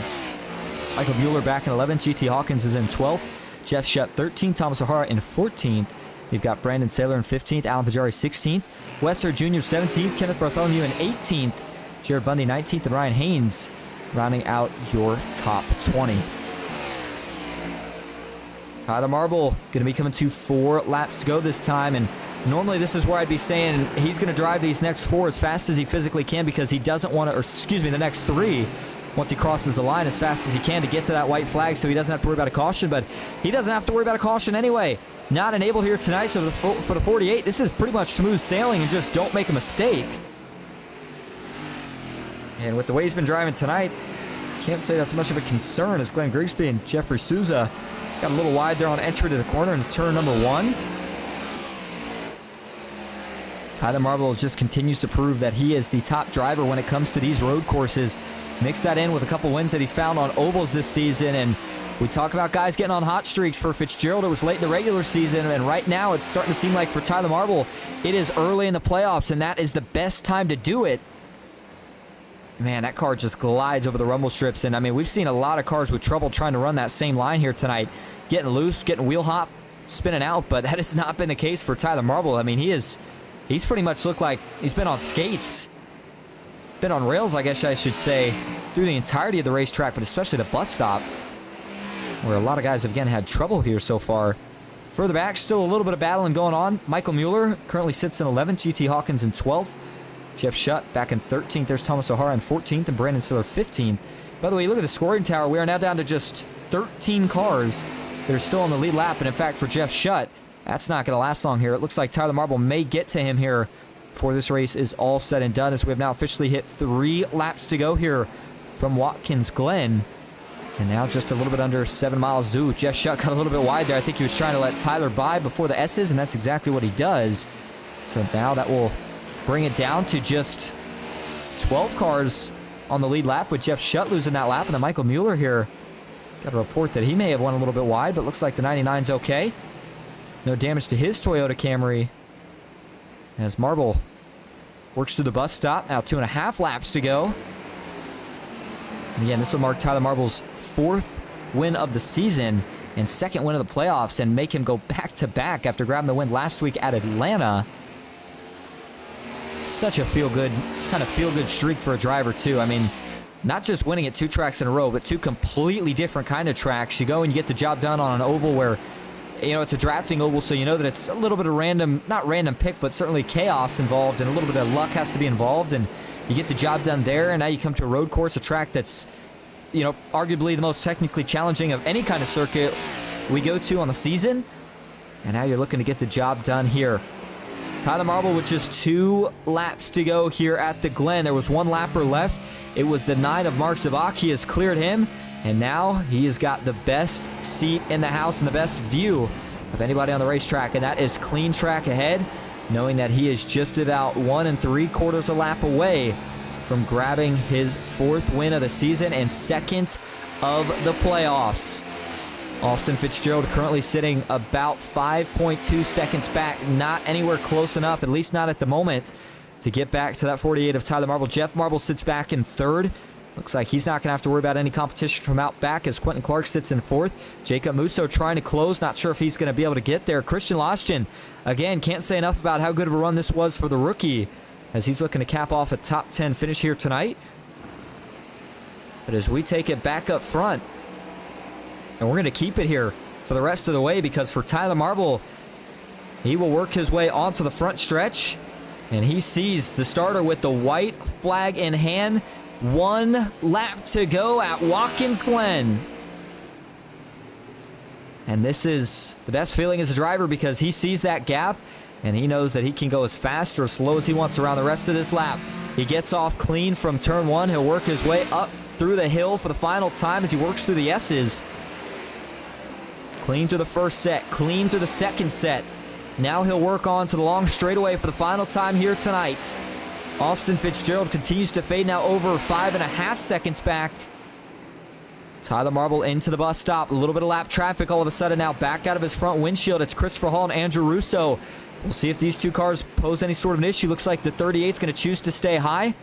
[SPEAKER 1] Michael Bueller back in 11th, GT Hawkins is in 12th. Jeff Shutt 13th, Thomas O'Hara in 14th. You've got Brandon Saylor in 15th, Alan Pajari 16th, Wesser Jr. 17th, Kenneth Bartholomew in 18th, Jared Bundy 19th, and Ryan Haynes rounding out your top 20. Tyler Marble going to be coming to 4 laps to go this time, and normally this is where I'd be saying he's going to drive these next 4 as fast as he physically can because he doesn't want to, or excuse me, the next 3 once he crosses the line as fast as he can to get to that white flag so he doesn't have to worry about a caution, but he doesn't have to worry about a caution anyway. Not enabled here tonight, so for the 48, this is pretty much smooth sailing and just don't make a mistake. And with the way he's been driving tonight, can't say that's much of a concern as Glenn Grigsby and Jeffrey Souza got a little wide there on entry to the corner into turn number 1. Tyler Marble just continues to prove that he is the top driver when it comes to these road courses. Mix that in with a couple wins that he's found on ovals this season, and we talk about guys getting on hot streaks. For Fitzgerald, it was late in the regular season, and right now it's starting to seem like for Tyler Marble, it is early in the playoffs, and that is the best time to do it. Man, that car just glides over the rumble strips, and I mean, we've seen a lot of cars with trouble trying to run that same line here tonight, getting loose, getting wheel hop, spinning out, but that has not been the case for Tyler Marble. I mean, he's pretty much looked like he's been on skates. Been on rails, I guess I should say, through the entirety of the racetrack, but especially the bus stop, where a lot of guys have, again, had trouble here so far. Further back, still a little bit of battling going on. Michael Mueller currently sits in 11th, GT Hawkins in 12th, Jeff Shutt back in 13th. There's Thomas O'Hara in 14th, and Brandon Saylor 15th. By the way, look at the scoring tower. We are now down to just 13 cars that are still on the lead lap, and in fact, for Jeff Shutt, that's not going to last long here. It looks like Tyler Marble may get to him here before this race is all said and done, as we have now officially hit 3 laps to go here from Watkins Glen. And now just a little bit under 7 miles zoo. Jeff Shutt got a little bit wide there. I think he was trying to let Tyler by before the S's, and that's exactly what he does. So now that will bring it down to just 12 cars on the lead lap, with Jeff Shutt losing that lap. And then Michael Mueller here got a report that he may have won a little bit wide, but looks like the 99's okay. No damage to his Toyota Camry, as Marble works through the bus stop. Now 2.5 laps to go. And again, this will mark Tyler Marble's 4th win of the season and 2nd win of the playoffs, and make him go back-to-back after grabbing the win last week at Atlanta. Such a feel-good streak for a driver, too. I mean, not just winning at 2 tracks in a row, but 2 completely different kind of tracks. You go and you get the job done on an oval where, you know, it's a drafting oval, so you know that it's a little bit of random, not random pick, but certainly chaos involved, and a little bit of luck has to be involved, and you get the job done there, and now you come to a road course, a track that's, you know, arguably the most technically challenging of any kind of circuit we go to on the season, and now you're looking to get the job done here. Tyler Marble with just 2 laps to go here at the Glen. There was 1 lapper left. It was the 9 of Mark Zabak. He has cleared him, and now he has got the best seat in the house and the best view of anybody on the racetrack, and that is clean track ahead, knowing that he is just about 1 3/4 a lap away from grabbing his 4th win of the season and 2nd of the playoffs. Austin Fitzgerald currently sitting about 5.2 seconds back, not anywhere close enough, at least not at the moment, to get back to that 48 of Tyler Marble. Jeff Marble sits back in 3rd. Looks like he's not going to have to worry about any competition from out back as Quentin Clark sits in 4th. Jacob Musso trying to close. Not sure if he's going to be able to get there. Christian Loschin, again, can't say enough about how good of a run this was for the rookie as he's looking to cap off a top 10 finish here tonight. But as we take it back up front, and we're going to keep it here for the rest of the way because for Tyler Marble, he will work his way onto the front stretch, and he sees the starter with the white flag in hand. 1 lap to go at Watkins Glen. And this is the best feeling as a driver because he sees that gap, and he knows that he can go as fast or as slow as he wants around the rest of this lap. He gets off clean from turn 1. He'll work his way up through the hill for the final time as he works through the S's. Clean through the first set, clean through the second set. Now he'll work on to the long straightaway for the final time here tonight. Austin Fitzgerald continues to fade, now over 5.5 seconds back. Tyler Marble into the bus stop. A little bit of lap traffic all of a sudden now back out of his front windshield. It's Christopher Hall and Andrew Russo. We'll see if these 2 cars pose any sort of an issue. Looks like the 38 is going to choose to stay high.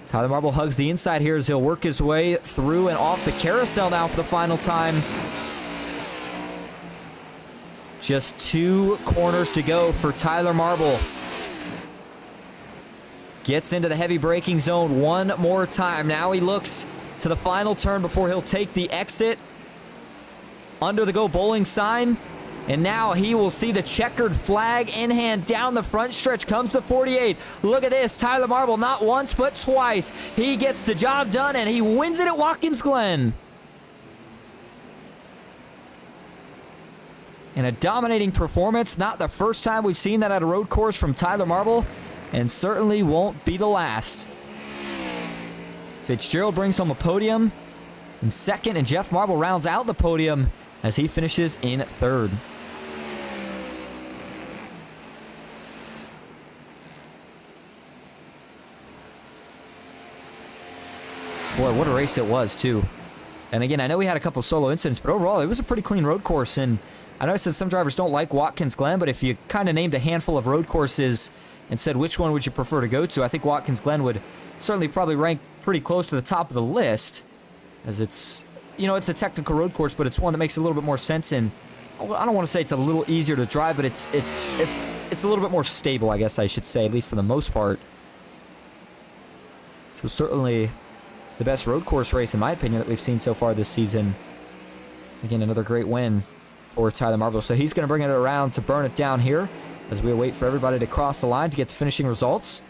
[SPEAKER 1] Tyler Marble hugs the inside here as he'll work his way through and off the carousel now for the final time. Just 2 corners to go for Tyler Marble. Gets into the heavy braking zone 1 more time. Now he looks to the final turn before he'll take the exit under the Go Bowling sign. And now he will see the checkered flag in hand. Down the front stretch comes the 48. Look at this. Tyler Marble not once but twice. He gets the job done and he wins it at Watkins Glen. In a dominating performance, not the first time we've seen that at a road course from Tyler Marble, and certainly won't be the last. Fitzgerald brings home a podium in 2nd, and Jeff Marble rounds out the podium as he finishes in 3rd. Boy, what a race it was, too. And again, I know we had a couple solo incidents, but overall, it was a pretty clean road course, and I know I said some drivers don't like Watkins Glen, but if you kind of named a handful of road courses and said which one would you prefer to go to, I think Watkins Glen would certainly probably rank pretty close to the top of the list, as it's, you know, it's a technical road course, but it's one that makes a little bit more sense, and I don't want to say it's a little easier to drive, but it's a little bit more stable, I guess I should say, at least for the most part. So certainly the best road course race, in my opinion, that we've seen so far this season. Again, another great win for Tyler Marble. So he's going to bring it around to burn it down here as we wait for everybody to cross the line to get the finishing results.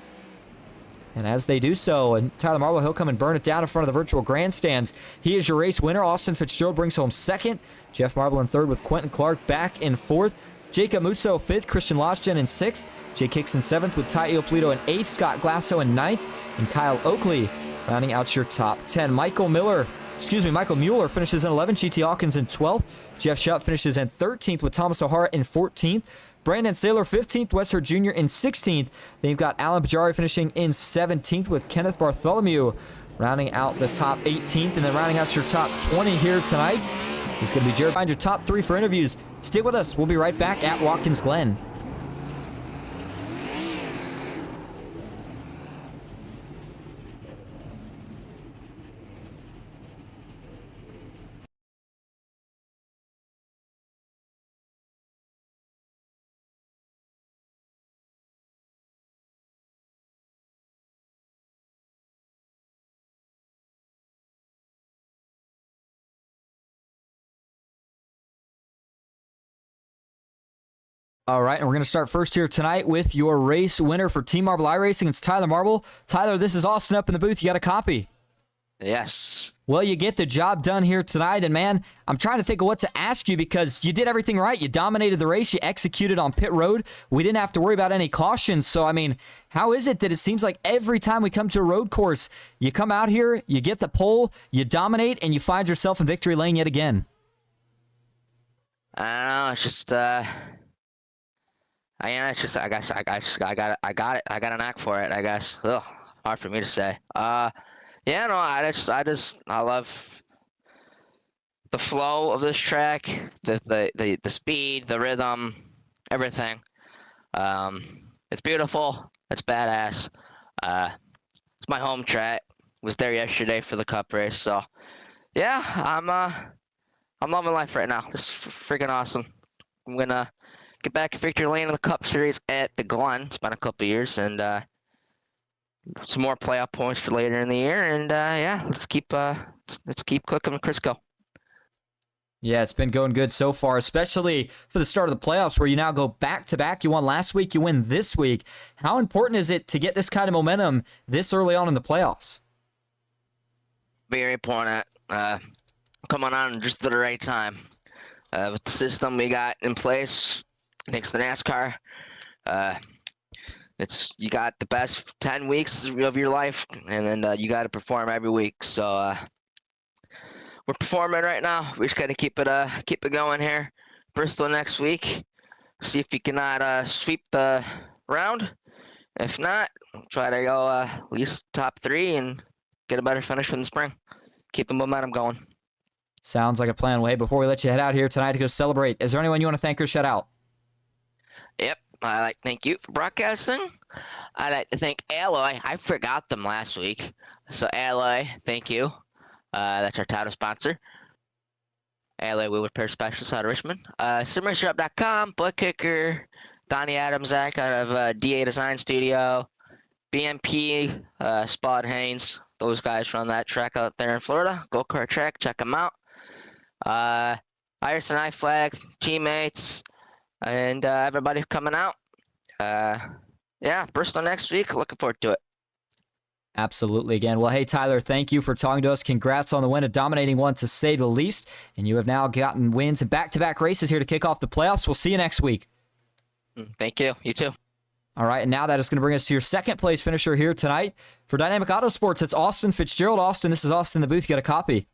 [SPEAKER 1] And as they do so, and Tyler Marble, he'll come and burn it down in front of the virtual grandstands. He is your race winner. Austin Fitzgerald brings home 2nd. Jeff Marble in 3rd with Quentin Clark back in 4th. Jacob Musso 5th. Christian Loschin in 6th. Jake Hicks in 7th with Ty Iopolito in 8th. Scott Glasso in 9th. And Kyle Oakley rounding out your top 10. Michael Mueller finishes in 11th. GT Hawkins in 12th. Jeff Shutt finishes in 13th with Thomas O'Hara in 14th. Brandon Saylor 15th. Wes Hurd Jr. in 16th. Then you've got Alan Pajari finishing in 17th with Kenneth Bartholomew rounding out the top 18th. And then rounding out your top 20 here tonight is going to be Jared. Find your top 3 for interviews. Stick with us. We'll be right back at Watkins Glen. All right, and we're going to start first here tonight with your race winner for Team Marble iRacing. It's Tyler Marble. Tyler, this is Austin up in the booth. You got a copy?
[SPEAKER 2] Yes.
[SPEAKER 1] Well, you get the job done here tonight, and man, I'm trying to think of what to ask you because you did everything right. You dominated the race. You executed on pit road. We didn't have to worry about any cautions. So, I mean, how is it that it seems like every time we come to a road course, you come out here, you get the pole, you dominate, and you find yourself in victory lane yet again?
[SPEAKER 2] I don't know. It's just it's just I got a knack for it. I guess. Ugh, hard for me to say. Yeah, no, I love the flow of this track, the speed, the rhythm, everything. It's beautiful. It's badass. It's my home track. Was there yesterday for the cup race, so yeah, I'm loving life right now. This is freaking awesome. I'm gonna get back to victory lane in the Cup Series at the Glen. It's been a couple years, and some more playoff points for later in the year. And yeah, let's keep cooking with Crisco.
[SPEAKER 1] Yeah, it's been going good so far, especially for the start of the playoffs where you now go back-to-back. You won last week, you win this week. How important is it to get this kind of momentum this early on in the playoffs?
[SPEAKER 2] Very important. Coming on just at the right time. With the system we got in place, thanks to NASCAR, you got the best 10 weeks of your life, and then you got to perform every week. So we're performing right now. We just got to keep it going here. Bristol next week. See if we cannot sweep the round. If not, try to go at least top 3 and get a better finish in the spring. Keep the momentum going.
[SPEAKER 1] Sounds like a plan. Well, hey, before we let you head out here tonight to go celebrate, is there anyone you want to thank or shout out?
[SPEAKER 2] Yep. I'd like to thank you for broadcasting. I'd like to thank Alloy. I forgot them last week. So Alloy, thank you. That's our title sponsor. Alloy Wheel Repair Specialist out of Richmond. SimRacerUp.com, Butt Kicker, Donnie Adamzak out of DA Design Studio, BMP, Spud Haynes. Those guys run that track out there in Florida. Go-kart track, check them out. Iris and I Flag, teammates, and everybody coming out. Yeah, Bristol next week. Looking forward to it.
[SPEAKER 1] Absolutely. Again, well, hey, Tyler, thank you for talking to us. Congrats on the win, a dominating one to say the least. And you have now gotten wins in back-to-back races here to kick off the playoffs. We'll see you next week.
[SPEAKER 2] Thank you. You too.
[SPEAKER 1] All right, and now that is going to bring us to your second place finisher here tonight. For Dynamic Auto Sports, it's Austin Fitzgerald. Austin, this is Austin in the booth. You got a copy?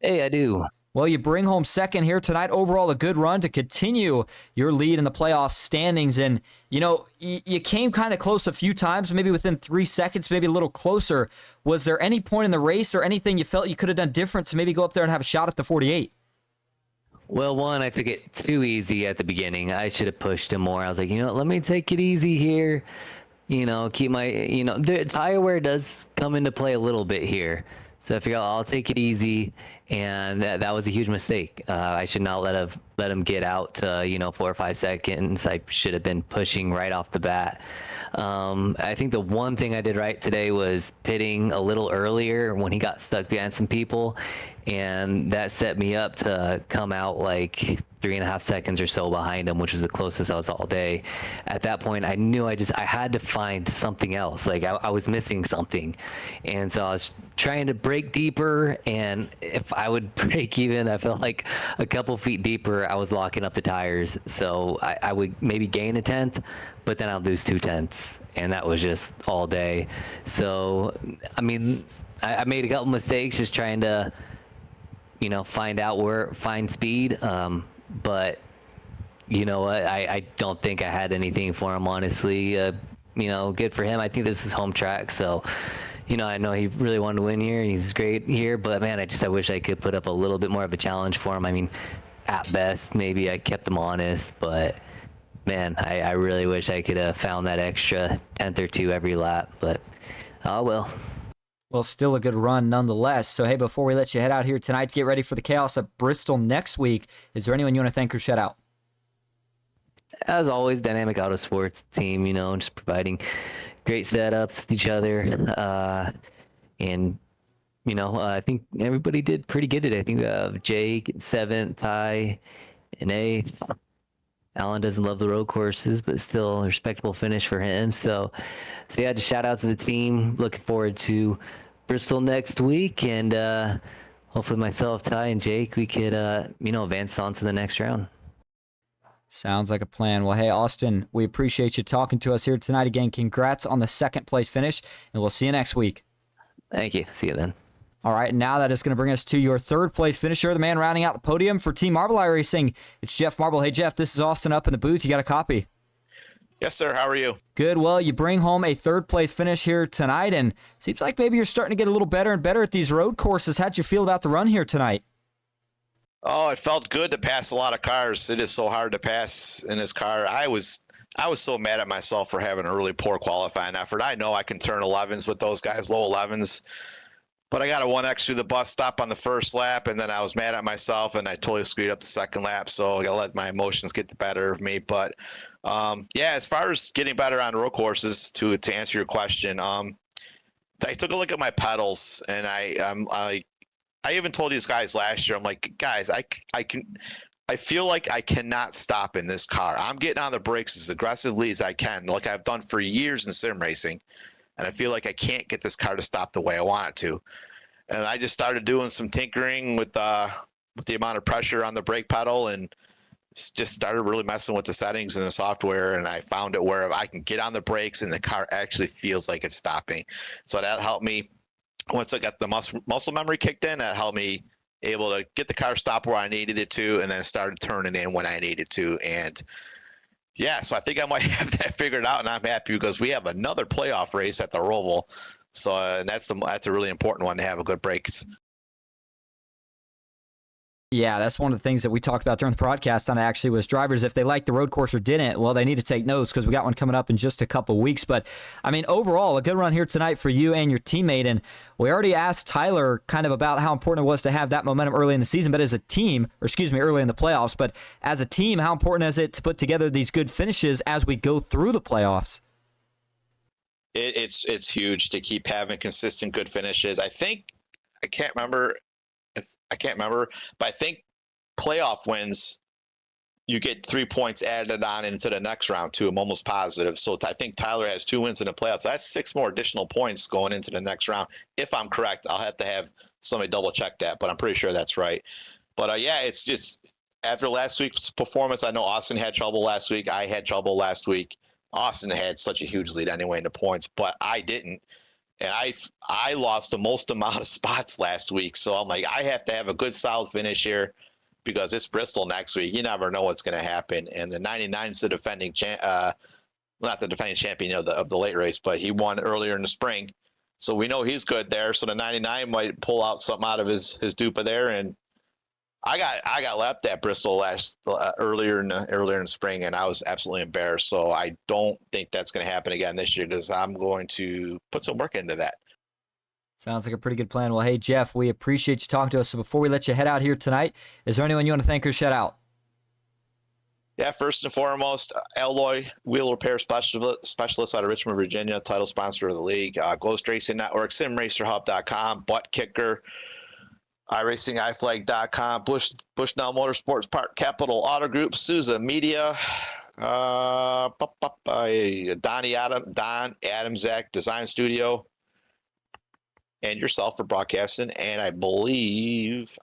[SPEAKER 3] Hey, I do.
[SPEAKER 1] Well, you bring home second here tonight. Overall, a good run to continue your lead in the playoff standings. And, you know, you came kind of close a few times, maybe within 3 seconds, maybe a little closer. Was there any point in the race or anything you felt you could have done different to maybe go up there and have a shot at the 48?
[SPEAKER 3] Well, one, I took it too easy at the beginning. I should have pushed him more. I was like, you know, let me take it easy here. You know, keep my, you know, the tire wear does come into play a little bit here. So I figured I'll take it easy, and that was a huge mistake. I should not let him get out to, you know, 4 or 5 seconds. I should have been pushing right off the bat. I think the one thing I did right today was pitting a little earlier when he got stuck behind some people, and that set me up to come out like 3.5 seconds or so behind him, which was the closest I was all day. At that point, I knew I had to find something else. Like I was missing something, and so I was trying to break deeper. And if I would break even, I felt like a couple feet deeper, I was locking up the tires. So I would maybe gain 1/10, but then I'll lose 2/10, and that was just all day. So I mean, I made a couple mistakes just trying to, you know, find speed. But you know what? I don't think I had anything for him, honestly. You know, good for him. I think this is home track, so you know, I know he really wanted to win here, and he's great here. But man, I wish I could put up a little bit more of a challenge for him. I mean, at best, maybe I kept him honest, but man, I really wish I could have found that extra 10th or 2 every lap. But oh well.
[SPEAKER 1] Well, still a good run nonetheless. So, hey, before we let you head out here tonight to get ready for the chaos at Bristol next week, is there anyone you want to thank or shout out?
[SPEAKER 3] As always, Dynamic Auto Sports team, you know, just providing great setups with each other. And, you know, I think everybody did pretty good today. I think Jake in 7th, Ty in 8th. Alan doesn't love the road courses, but still a respectable finish for him. So yeah, just shout out to the team. Looking forward to Bristol next week, and hopefully myself, Ty, and Jake, we could, advance on to the next round.
[SPEAKER 1] Sounds like a plan. Well, hey, Austin, we appreciate you talking to us here tonight. Again, congrats on the second place finish, and we'll see you next week.
[SPEAKER 3] Thank you. See you then.
[SPEAKER 1] All right, now that is going to bring us to your third place finisher, the man rounding out the podium for Team Marble Eye Racing. It's Jeff Marble. Hey, Jeff, this is Austin up in the booth. You got a copy?
[SPEAKER 4] Yes, sir. How are you?
[SPEAKER 1] Good. Well, you bring home a third place finish here tonight, and seems like maybe you're starting to get a little better and better at these road courses. How'd you feel about the run here tonight?
[SPEAKER 4] Oh, it felt good to pass a lot of cars. It is so hard to pass in this car. I was so mad at myself for having a really poor qualifying effort. I know I can turn 11s with those guys, low 11s, but I got a 1X through the bus stop on the first lap, and then I was mad at myself, and I totally screwed up the second lap, so I got to let my emotions get the better of me. But, yeah, as far as getting better on road courses, to answer your question, I took a look at my pedals, and I even told these guys last year, I'm like, guys, I feel like I cannot stop in this car. I'm getting on the brakes as aggressively as I can, like I've done for years in sim racing. And I feel like I can't get this car to stop the way I want it to. And I just started doing some tinkering with the amount of pressure on the brake pedal, and just started really messing with the settings and the software. And I found it where I can get on the brakes and the car actually feels like it's stopping. So that helped me. Once I got the muscle memory kicked in, that helped me able to get the car stopped where I needed it to, and then started turning in when I needed to. And yeah, so I think I might have that figured out, and I'm happy because we have another playoff race at the Roval. So and that's a really important one to have a good brakes.
[SPEAKER 1] Yeah, that's one of the things that we talked about during the broadcast on actually was drivers, if they liked the road course or didn't, well, they need to take notes because we got one coming up in just a couple weeks. But, I mean, overall, a good run here tonight for you and your teammate. And we already asked Tyler kind of about how important it was to have that momentum early in the season, but as a team, early in the playoffs, but as a team, how important is it to put together these good finishes as we go through the playoffs?
[SPEAKER 4] It's huge to keep having consistent good finishes. I can't remember, but I think playoff wins, you get 3 points added on into the next round too. I'm almost positive. So I think Tyler has 2 wins in the playoffs. That's 6 more additional points going into the next round. If I'm correct, I'll have to have somebody double check that, but I'm pretty sure that's right. But yeah, it's just after last week's performance, I know Austin had trouble last week. I had trouble last week. Austin had such a huge lead anyway in the points, but I didn't. And I lost the most amount of spots last week. So I'm like, I have to have a good solid finish here because it's Bristol next week. You never know what's going to happen. And the 99's the defending not the defending champion of the late race, but he won earlier in the spring. So we know he's good there. So the 99 might pull out something out of his dupa there. And I got lapped at Bristol earlier in the spring, and I was absolutely embarrassed. So I don't think that's going to happen again this year because I'm going to put some work into that.
[SPEAKER 1] Sounds like a pretty good plan. Well, hey, Jeff, we appreciate you talking to us. So before we let you head out here tonight, is there anyone you want to thank or shout out?
[SPEAKER 4] Yeah, first and foremost, Alloy Wheel Repair Specialist out of Richmond, Virginia, title sponsor of the league. Ghost Racing Network, SimRacerHub.com, Butt Kicker, iRacingIFlag.com, Bushnell Motorsports Park Capital Auto Group, Souza Media, Don Adam Zach Design Studio, and yourself for broadcasting. And I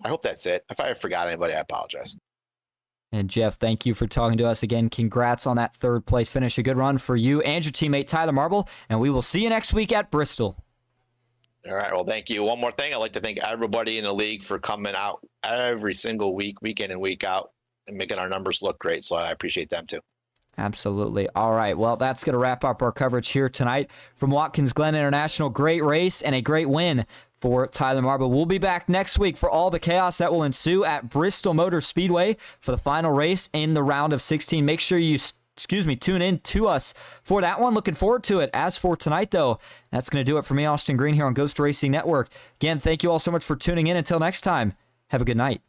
[SPEAKER 4] hope that's it. If I forgot anybody, I apologize.
[SPEAKER 1] And Jeff, thank you for talking to us again. Congrats on that third place finish. A good run for you and your teammate Tyler Marble. And we will see you next week at Bristol.
[SPEAKER 4] All right. Well, thank you. One more thing. I'd like to thank everybody in the league for coming out every single week, week in and week out, and making our numbers look great. So I appreciate them too.
[SPEAKER 1] Absolutely. All right. Well, that's going to wrap up our coverage here tonight from Watkins Glen International. Great race and a great win for Tyler Marble. We'll be back next week for all the chaos that will ensue at Bristol Motor Speedway for the final race in the round of 16. Make sure you tune in to us for that one. Looking forward to it. As for tonight, though, that's going to do it for me, Austin Green, here on Ghost Racing Network. Again, thank you all so much for tuning in. Until next time, have a good night.